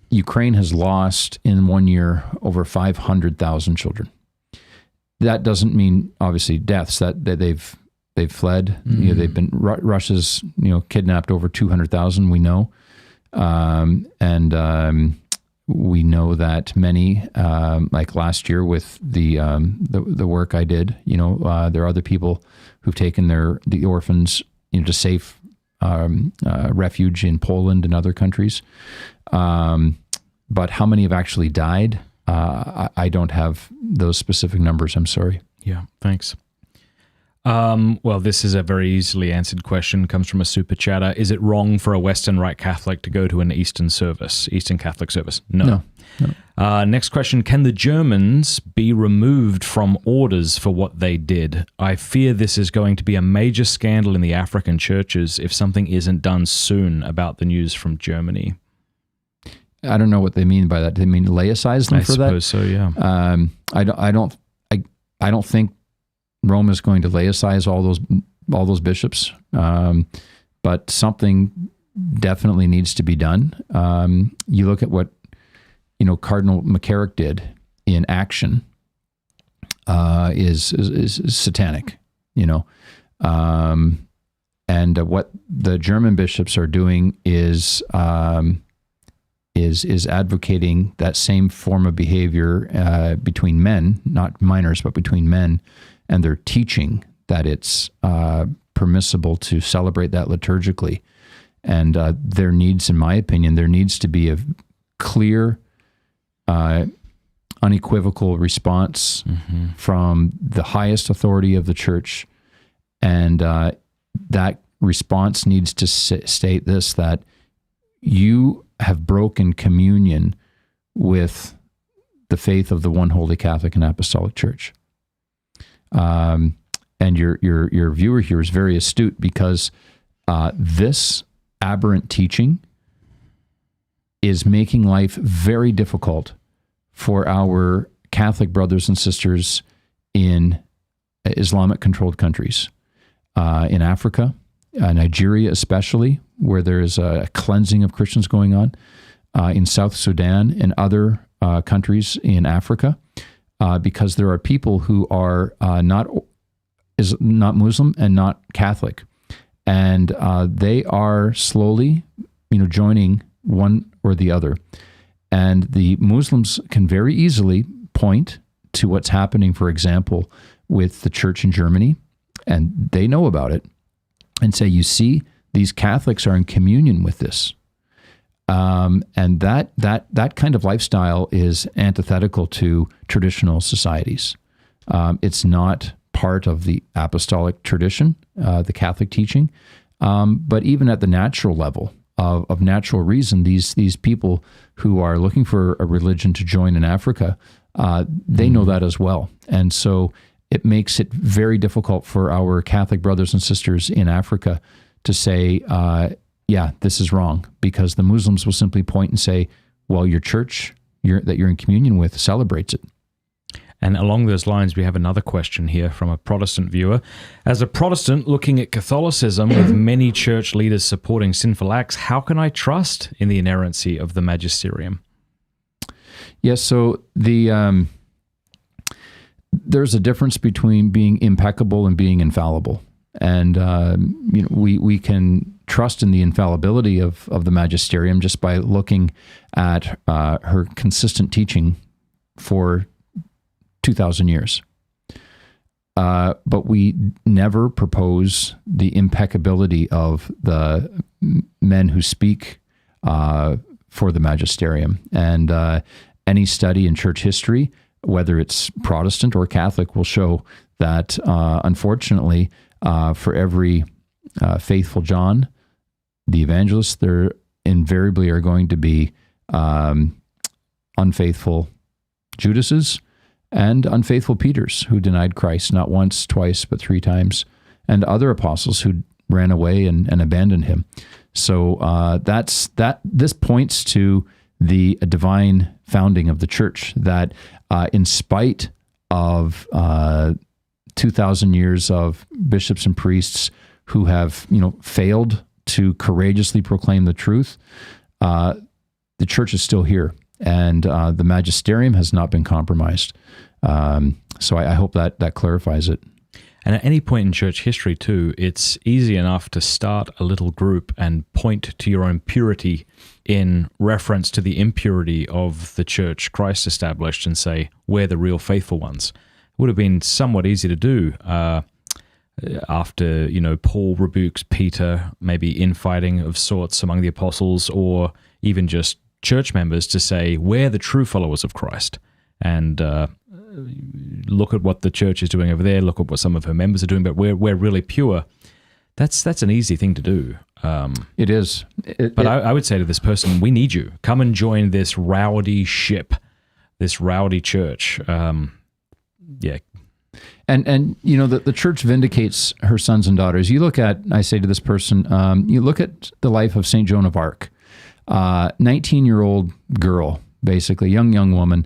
Ukraine has lost in 1 year over 500,000 children. That doesn't mean obviously deaths. That they've fled. They've been Russia's kidnapped over 200,000. We know, and we know that many, like last year with the work I did, there are other people who've taken the orphans to safe refuge in Poland and other countries. But how many have actually died? I don't have those specific numbers. I'm sorry. Yeah, thanks. Well, this is a very easily answered question. Comes from a super chatter. Is it wrong for a Western Rite Catholic to go to an Eastern Catholic service? No. Next question. Can the Germans be removed from orders for what they did? I fear this is going to be a major scandal in the African churches if something isn't done soon about the news from Germany. I don't know what they mean by that. Do they mean laicize them for that? I suppose so, yeah. I don't think Rome is going to laicize all those bishops, but something definitely needs to be done. You look at what Cardinal McCarrick did in action is satanic, and what the German bishops are doing is advocating that same form of behavior between men, not minors, but between men. And they're teaching that it's permissible to celebrate that liturgically. And there needs, in my opinion, to be a clear, unequivocal response from the highest authority of the church. And that response needs to state this, that you have broken communion with the faith of the one holy Catholic and Apostolic Church. And your viewer here is very astute, because this aberrant teaching is making life very difficult for our Catholic brothers and sisters in Islamic-controlled countries, in Africa, Nigeria especially, where there is a cleansing of Christians going on, in South Sudan and other countries in Africa. Because there are people who are not Muslim and not Catholic, and they are slowly, joining one or the other. And the Muslims can very easily point to what's happening, for example, with the church in Germany, and they know about it, and say, "You see, these Catholics are in communion with this." And that kind of lifestyle is antithetical to traditional societies. It's not part of the apostolic tradition, the Catholic teaching. But even at the natural level of natural reason, these people who are looking for a religion to join in Africa, they know that as well. And so it makes it very difficult for our Catholic brothers and sisters in Africa to say, yeah, this is wrong, because the Muslims will simply point and say, while your church that you're in communion with celebrates it. And along those lines, we have another question here from a Protestant viewer. As a Protestant looking at Catholicism with many church leaders supporting sinful acts, how can I trust in the inerrancy of the Magesterium? Yes, so there's a difference between being impeccable and being infallible. And we can trust in the infallibility of the Magisterium just by looking at her consistent teaching for 2,000 years. But we never propose the impeccability of the men who speak for the Magisterium. And any study in church history, whether it's Protestant or Catholic, will show that, unfortunately, for every faithful John, the evangelists, there invariably are going to be unfaithful Judases and unfaithful Peters who denied Christ not once, twice, but 3 times, and other apostles who ran away and abandoned him. So this points to the divine founding of the church, that in spite of 2,000 years of bishops and priests who have failed to courageously proclaim the truth, the church is still here, and the Magisterium has not been compromised. So I hope that clarifies it. And at any point in church history too, it's easy enough to start a little group and point to your own purity in reference to the impurity of the church Christ established and say, we're the real faithful ones. It would have been somewhat easy to do after, Paul rebukes Peter, maybe infighting of sorts among the apostles, or even just church members, to say, we're the true followers of Christ. And look at what the church is doing over there, look at what some of her members are doing, but we're really pure. That's an easy thing to do. It is. I would say to this person, we need you. Come and join this rowdy ship, this rowdy church. Yeah. And the church vindicates her sons and daughters. You look at, I say to this person, you look at the life of St. Joan of Arc, 19-year-old girl, basically, young woman,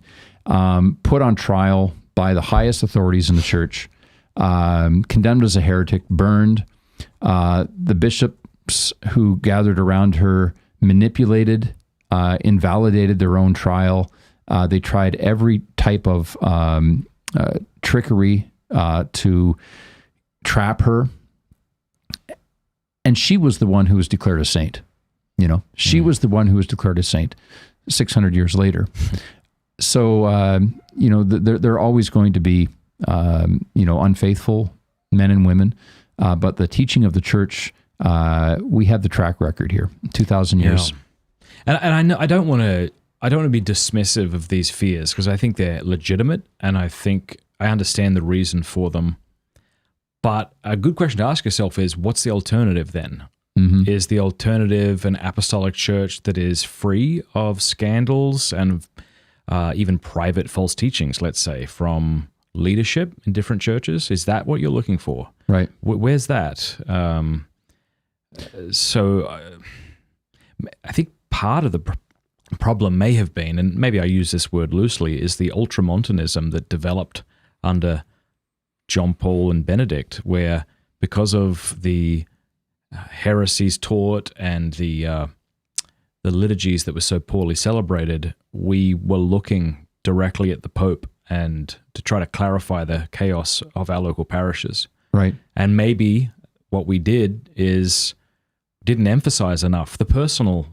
put on trial by the highest authorities in the church, condemned as a heretic, burned. The bishops who gathered around her manipulated, invalidated their own trial. They tried every type of trickery to trap her. And she was the one who was declared a saint. She was the one who was declared a saint 600 years later. So, there are always going to be, unfaithful men and women. But the teaching of the church, we have the track record here, 2,000 years. Yeah. And I know I don't want to be dismissive of these fears, because I think they're legitimate, and I think I understand the reason for them. But a good question to ask yourself is, what's the alternative then? Mm-hmm. Is the alternative an apostolic church that is free of scandals and even private false teachings, let's say, from leadership in different churches? Is that what you're looking for? Right. Where's that? So I think part of the problem may have been, and maybe I use this word loosely, is the ultramontanism that developed under John Paul and Benedict, where because of the heresies taught and the liturgies that were so poorly celebrated, we were looking directly at the Pope and to try to clarify the chaos of our local parishes. Right. And maybe what we did is didn't emphasize enough the personal,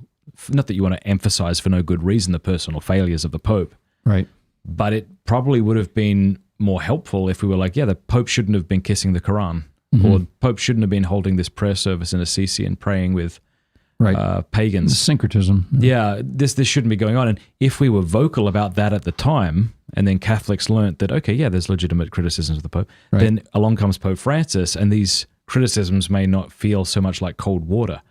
not that you want to emphasize for no good reason the personal failures of the Pope. Right. But it probably would have been more helpful if we were like, yeah, the Pope shouldn't have been kissing the Quran, or the Pope shouldn't have been holding this prayer service in Assisi and praying with pagans. Syncretism. Yeah, this shouldn't be going on. And if we were vocal about that at the time, and then Catholics learnt that, okay, yeah, there's legitimate criticisms of the Pope, then along comes Pope Francis, and these criticisms may not feel so much like cold water.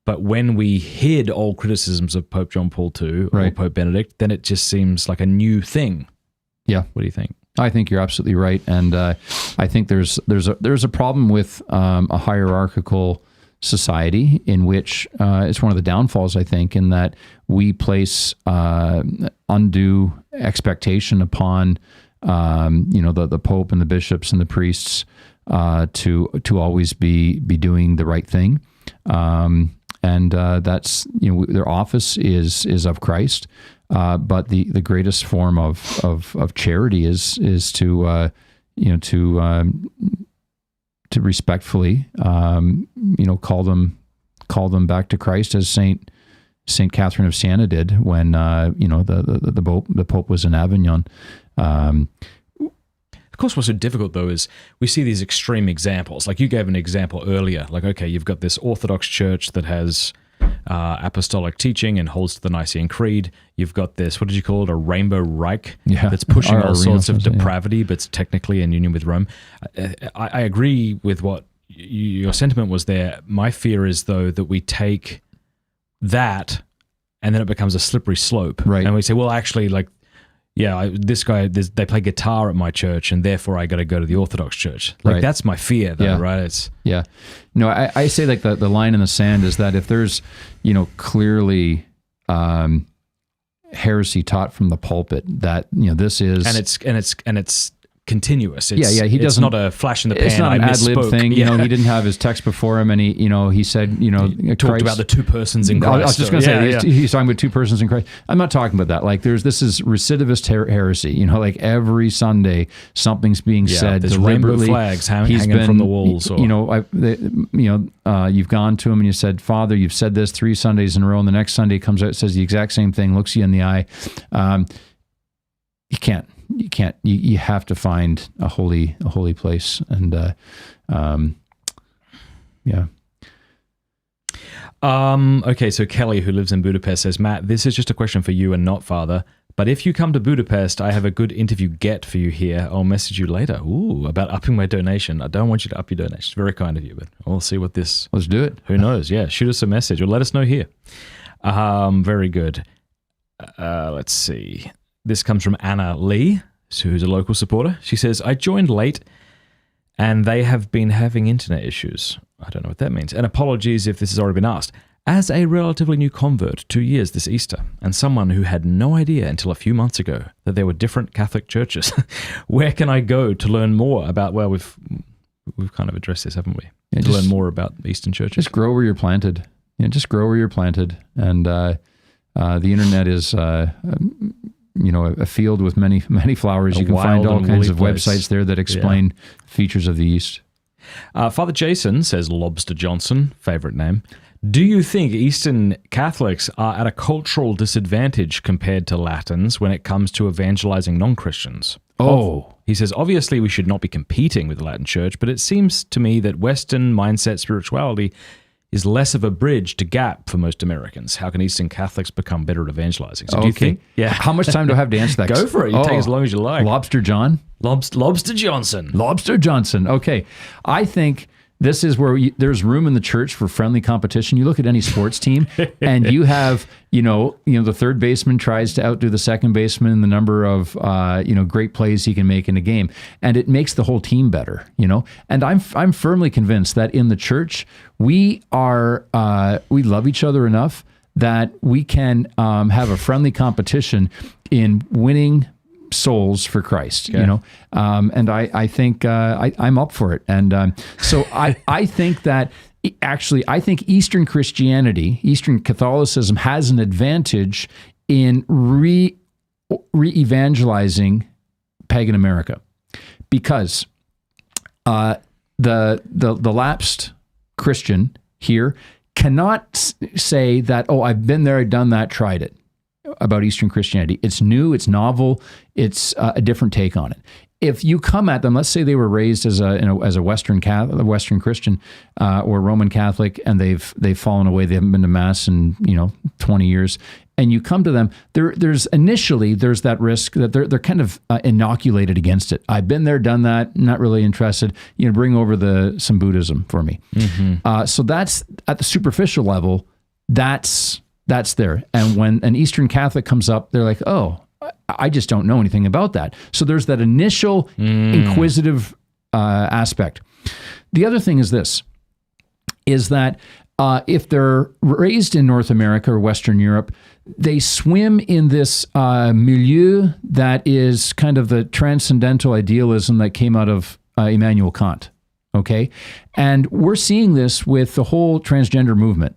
But when we hid all criticisms of Pope John Paul II or Pope Benedict, then it just seems like a new thing. Yeah. What do you think? I think you're absolutely right, and I think there's a problem with a hierarchical society in which it's one of the downfalls, I think, in that we place undue expectation upon the Pope and the bishops and the priests to always be doing the right thing, and that's their office is of Christ, but the greatest form of charity is to respectfully call them back to Christ, as Saint Catherine of Siena did when the Pope was in Avignon. Of course, what's so difficult, though, is we see these extreme examples. Like you gave an example earlier. Like, okay, you've got this Orthodox church that has apostolic teaching and holds to the Nicene Creed. You've got this, what did you call it, a Rainbow Reich that's pushing all sorts of depravity, but it's technically in union with Rome. I agree with what your sentiment was there. My fear is, though, that we take that and then it becomes a slippery slope. Right. And we say, well, actually, like, yeah, they play guitar at my church, and therefore I got to go to the Orthodox church. Like, that's my fear, though, right? No, I say like the line in the sand is that if there's, clearly heresy taught from the pulpit, that this is and it's continuous. It's not a flash in the pan. It's not an ad lib thing. He didn't have his text before him, and he said, he talked Christ, about the two persons in Christ. I was just going to say he's talking about two persons in Christ. I'm not talking about that. Like this is recidivist heresy. Like every Sunday something's being said there's deliberately. Rainbow flags hanging from the walls. You've gone to him and you said, Father, you've said this 3 Sundays in a row, and the next Sunday comes out, says the exact same thing, looks you in the eye. You can't. You have to find a holy place, and Okay, so Kelly, who lives in Budapest, says, Matt, this is just a question for you and not Father. But if you come to Budapest, I have a good interview get for you here. I'll message you later. Ooh, about upping my donation. I don't want you to up your donation. It's very kind of you, but we'll see what this... Let's do it. Who knows? Yeah, shoot us a message or let us know here. Very good. Let's see. This comes from Anna Lee, who's a local supporter. She says, I joined late and they have been having internet issues. I don't know what that means. And apologies if this has already been asked. As a relatively new convert, 2 years this Easter, and someone who had no idea until a few months ago that there were different Catholic churches, where can I go to learn more about, well, we've kind of addressed this, haven't we? Yeah, to learn more about Eastern churches. Just grow where you're planted. Just grow where you're planted. And the internet is... a field with many flowers. You can find all kinds of websites there that explain features of the East. Father Jason says, Lobster Johnson, favorite name. Do you think Eastern Catholics are at a cultural disadvantage compared to Latins when it comes to evangelizing non-Christians? He says, obviously we should not be competing with the Latin Church, but it seems to me that Western mindset spirituality is less of a bridge to gap for most Americans. How can Eastern Catholics become better at evangelizing? So do you think? Yeah. How much time do I have to answer that? Go for it. You take as long as you like. Lobster John? Lobster Johnson. Lobster Johnson. Okay. I think this is where there's room in the church for friendly competition. You look at any sports team and you have, the third baseman tries to outdo the second baseman in the number of, great plays he can make in a game. And it makes the whole team better, And I'm firmly convinced that in the church, we love each other enough that we can have a friendly competition in winning souls for Christ, and I think I'm up for it. And so I think that actually, I think Eastern Christianity, Eastern Catholicism has an advantage in re-evangelizing pagan America, because the lapsed Christian here cannot say that, I've been there, I've done that, tried it. About Eastern Christianity. It's new, it's novel, it's a different take on it. If you come at them, let's say they were raised as a Western Christian or Roman Catholic, and they've fallen away, they haven't been to Mass in 20 years, and you come to them, there's that risk that they're kind of inoculated against it. I've been there, done that, not really interested. Bring over some Buddhism for me. Mm-hmm. So that's at the superficial level. That's there. And when an Eastern Catholic comes up, they're like, I just don't know anything about that. So there's that initial inquisitive aspect. The other thing is this. is that if they're raised in North America or Western Europe, they swim in this milieu that is kind of the transcendental idealism that came out of Immanuel Kant. Okay, and we're seeing this with the whole transgender movement.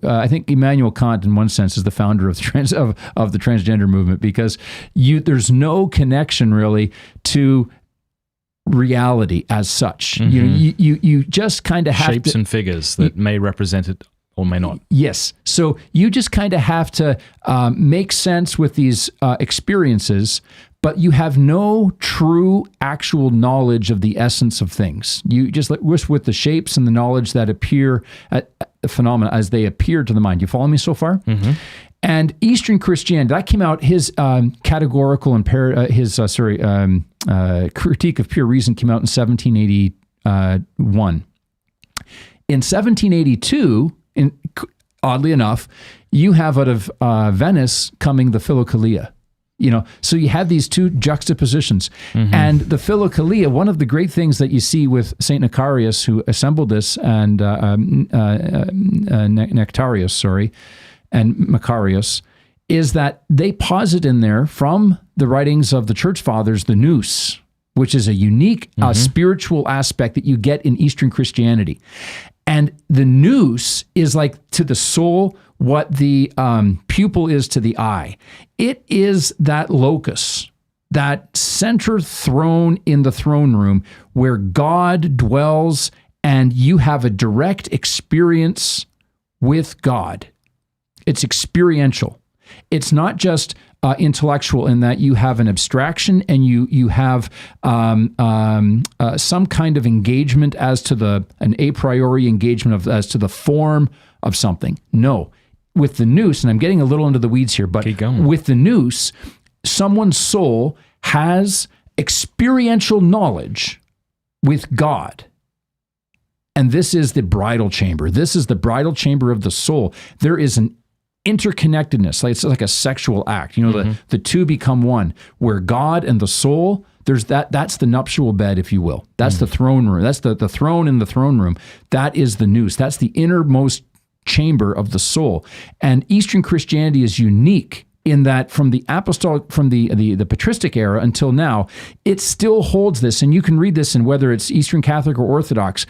I think Immanuel Kant, in one sense, is the founder of the transgender movement, because there's no connection really to reality as such. Mm-hmm. You just kind of have shapes and figures that may represent it or may not. Yes. So you just kind of have to make sense with these experiences, but you have no true actual knowledge of the essence of things. You just with the shapes and the knowledge that appear at the phenomena as they appear to the mind. You follow me so far? Mm-hmm. And Eastern Christianity, that came out, his categorical and critique of pure reason came out in 1781. In 1782, oddly enough, you have out of Venice coming the Philokalia. So you have these two juxtapositions. Mm-hmm. And the Philokalia, one of the great things that you see with St. Nectarius, who assembled this, and Nectarius, and Macarius, is that they posit in there from the writings of the Church Fathers, the nous, which is a unique spiritual aspect that you get in Eastern Christianity. And the nous is like to the soul what the pupil is to the eye. It is that locus, that center throne in the throne room where God dwells and you have a direct experience with God. It's experiential. It's not just intellectual in that you have an abstraction and you have some kind of engagement as to an a priori engagement as to the form of something. No. With the nous, and I'm getting a little into the weeds here, but with the nous, someone's soul has experiential knowledge with God. And this is the bridal chamber. This is the bridal chamber of the soul. There is an interconnectedness. It's like a sexual act. The two become one, where God and the soul, that's the nuptial bed, if you will. That's the throne room. That's the throne in the throne room. That is the nous. That's the innermost chamber of the soul. And Eastern Christianity is unique in that from the apostolic, from the patristic era until now, it still holds this. And you can read this in whether it's Eastern Catholic or Orthodox.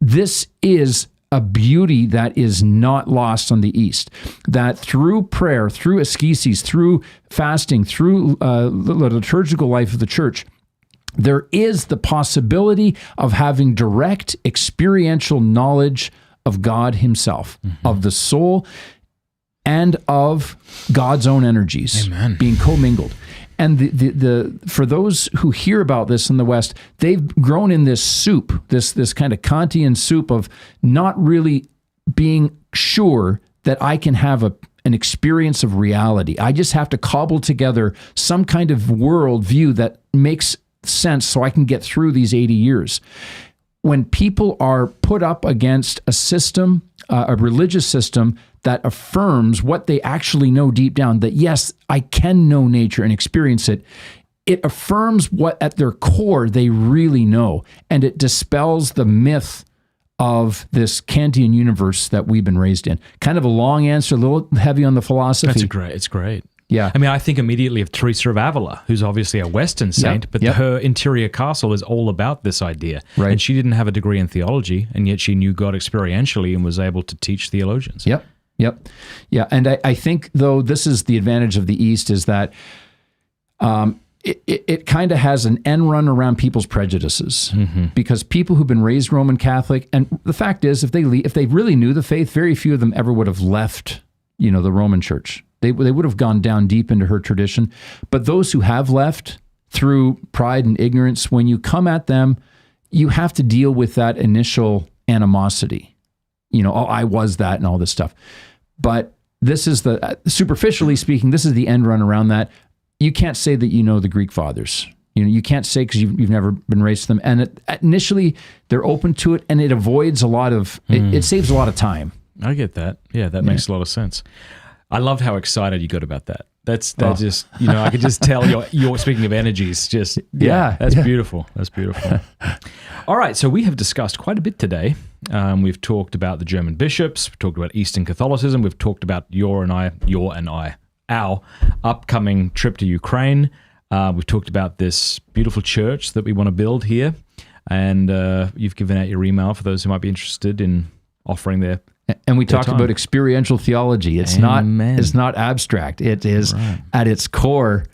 This is a beauty that is not lost on the East, that through prayer, through ascesis, through fasting, through the liturgical life of the church, there is the possibility of having direct experiential knowledge of God himself, of the soul, and of God's own energies. Amen. Being commingled. And the for those who hear about this in the West, they've grown in this soup, this kind of Kantian soup of not really being sure that I can have an experience of reality. I just have to cobble together some kind of worldview that makes sense so I can get through these 80 years. When people are put up against a system, a religious system that affirms what they actually know deep down, that yes, I can know nature and experience it, it affirms what at their core they really know, and it dispels the myth of this Kantian universe that we've been raised in. Kind of a long answer, a little heavy on the philosophy. It's great. Yeah. I mean, I think immediately of Teresa of Avila, who's obviously a Western saint, but her interior castle is all about this idea. Right. And she didn't have a degree in theology, and yet she knew God experientially and was able to teach theologians. Yep. Yeah. And I think, though, this is the advantage of the East, is that it kind of has an end run around people's prejudices, because people who've been raised Roman Catholic, and the fact is, if they really knew the faith, very few of them ever would have left, the Roman Church. They would have gone down deep into her tradition. But those who have left through pride and ignorance, when you come at them, you have to deal with that initial animosity. I was that and all this stuff. But this is superficially speaking, this is the end run around that. You can't say that you know the Greek fathers. You can't say because you've never been raised to them. And initially, they're open to it, and it avoids a lot of, it saves a lot of time. I get that. Yeah, that makes a lot of sense. I loved how excited you got about that. That's just, I could just tell you're speaking of energies. Just, that's beautiful. That's beautiful. All right, so we have discussed quite a bit today. We've talked about the German bishops. We've talked about Eastern Catholicism. We've talked about our upcoming trip to Ukraine. We've talked about this beautiful church that we want to build here. And you've given out your email for those who might be interested in offering their And we talked about experiential theology. It's not abstract. It is at its core,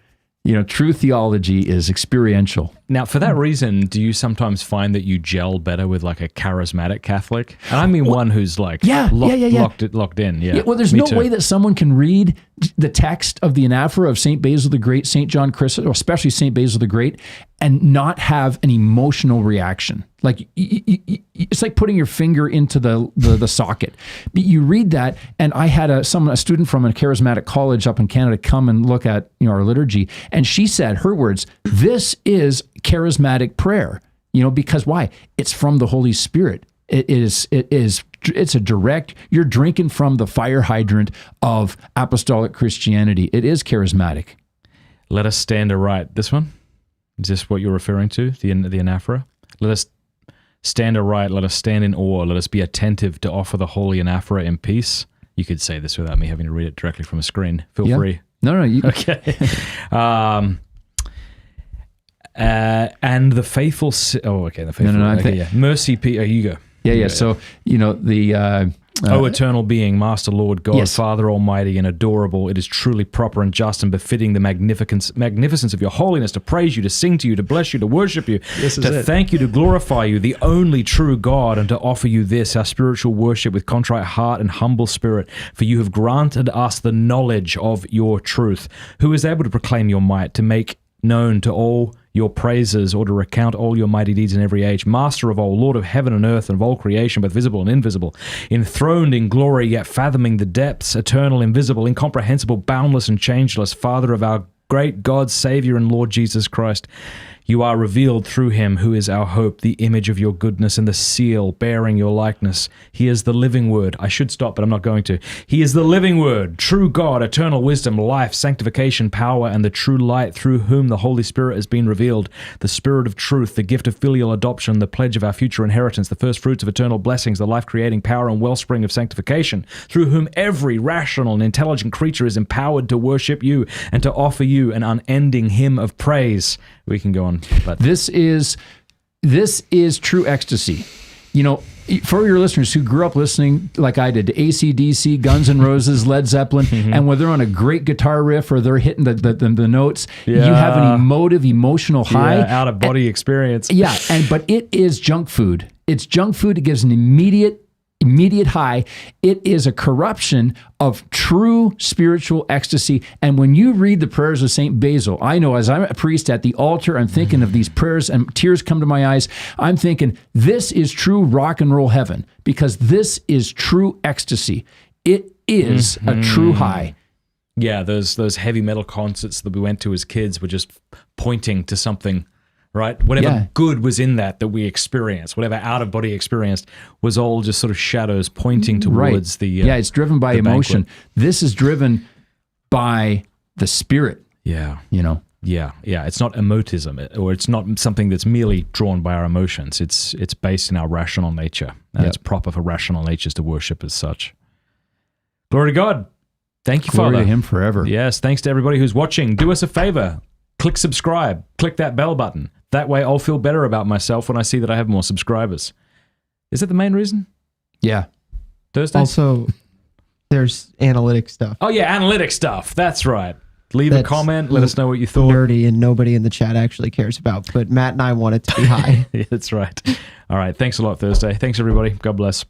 true theology is experiential. Now, for that reason, do you sometimes find that you gel better with like a charismatic Catholic? And I mean one who's like locked in. Yeah. Well, there's no way that someone can read the text of the anaphora of St. Basil the Great, St. John Chrysostom, or especially St. Basil the Great, and not have an emotional reaction. Like it's like putting your finger into the socket. You read that, and I had a student from a charismatic college up in Canada come and look at our liturgy, and she said, her words, "This is charismatic prayer." Because why? It's from the Holy Spirit. It's a direct, you're drinking from the fire hydrant of apostolic Christianity. It is charismatic. Let us stand aright. This one? Is this what you're referring to? The anaphora? Let us stand aright. Let us stand in awe. Let us be attentive to offer the holy anaphora in peace. You could say this without me having to read it directly from a screen. Feel free. No. Okay. And the faithful... the faithful... No, mercy... you go. Yeah. So, the... O eternal being, Master, Lord, God, Father Almighty and adorable, it is truly proper and just and befitting the magnificence of your holiness to praise you, to sing to you, to bless you, to worship you, to thank you, to glorify you, the only true God, and to offer you this, our spiritual worship with contrite heart and humble spirit. For you have granted us the knowledge of your truth, who is able to proclaim your might, to make known to all your praises, or to recount all your mighty deeds in every age, Master of all, Lord of heaven and earth and of all creation, both visible and invisible, enthroned in glory, yet fathoming the depths, eternal, invisible, incomprehensible, boundless and changeless, Father of our great God, Savior and Lord Jesus Christ. You are revealed through him, who is our hope, the image of your goodness and the seal bearing your likeness. He is the living word. I should stop, but I'm not going to. He is the living word, true God, eternal wisdom, life, sanctification, power, and the true light, through whom the Holy Spirit has been revealed, the Spirit of truth, the gift of filial adoption, the pledge of our future inheritance, the first fruits of eternal blessings, the life-creating power and wellspring of sanctification, through whom every rational and intelligent creature is empowered to worship you and to offer you an unending hymn of praise. We can go on. But this is true ecstasy. For your listeners who grew up listening like I did to AC/DC, Guns N' Roses, Led Zeppelin, and when they're on a great guitar riff or they're hitting the notes, you have an emotional high, out of body experience. But it is junk food. It's junk food. It gives an immediate high. It is a corruption of true spiritual ecstasy. And when you read the prayers of St. Basil, I know as I'm a priest at the altar, I'm thinking of these prayers and tears come to my eyes. I'm thinking, this is true rock and roll heaven, because this is true ecstasy. It is a true high. Yeah, those heavy metal concerts that we went to as kids were just pointing to something, right? Whatever good was in that we experienced, whatever out-of-body experienced, was all just sort of shadows pointing towards the it's driven by emotion. Banquet. This is driven by the Spirit. Yeah. Yeah. It's not emotism, or it's not something that's merely drawn by our emotions. It's based in our rational nature, and it's proper for rational natures to worship as such. Glory to God. Thank you, Glory Father. to him forever. Yes, thanks to everybody who's watching. Do us a favor. Click subscribe. Click that bell button. That way I'll feel better about myself when I see that I have more subscribers. Is that the main reason? Yeah. Thursdays? Also, there's analytic stuff. Oh, yeah, analytic stuff. That's right. Leave a comment. Let us know what you thought. Nerdy and nobody in the chat actually cares about, but Matt and I want it to be high. Yeah, that's right. All right. Thanks a lot, Thursday. Thanks, everybody. God bless.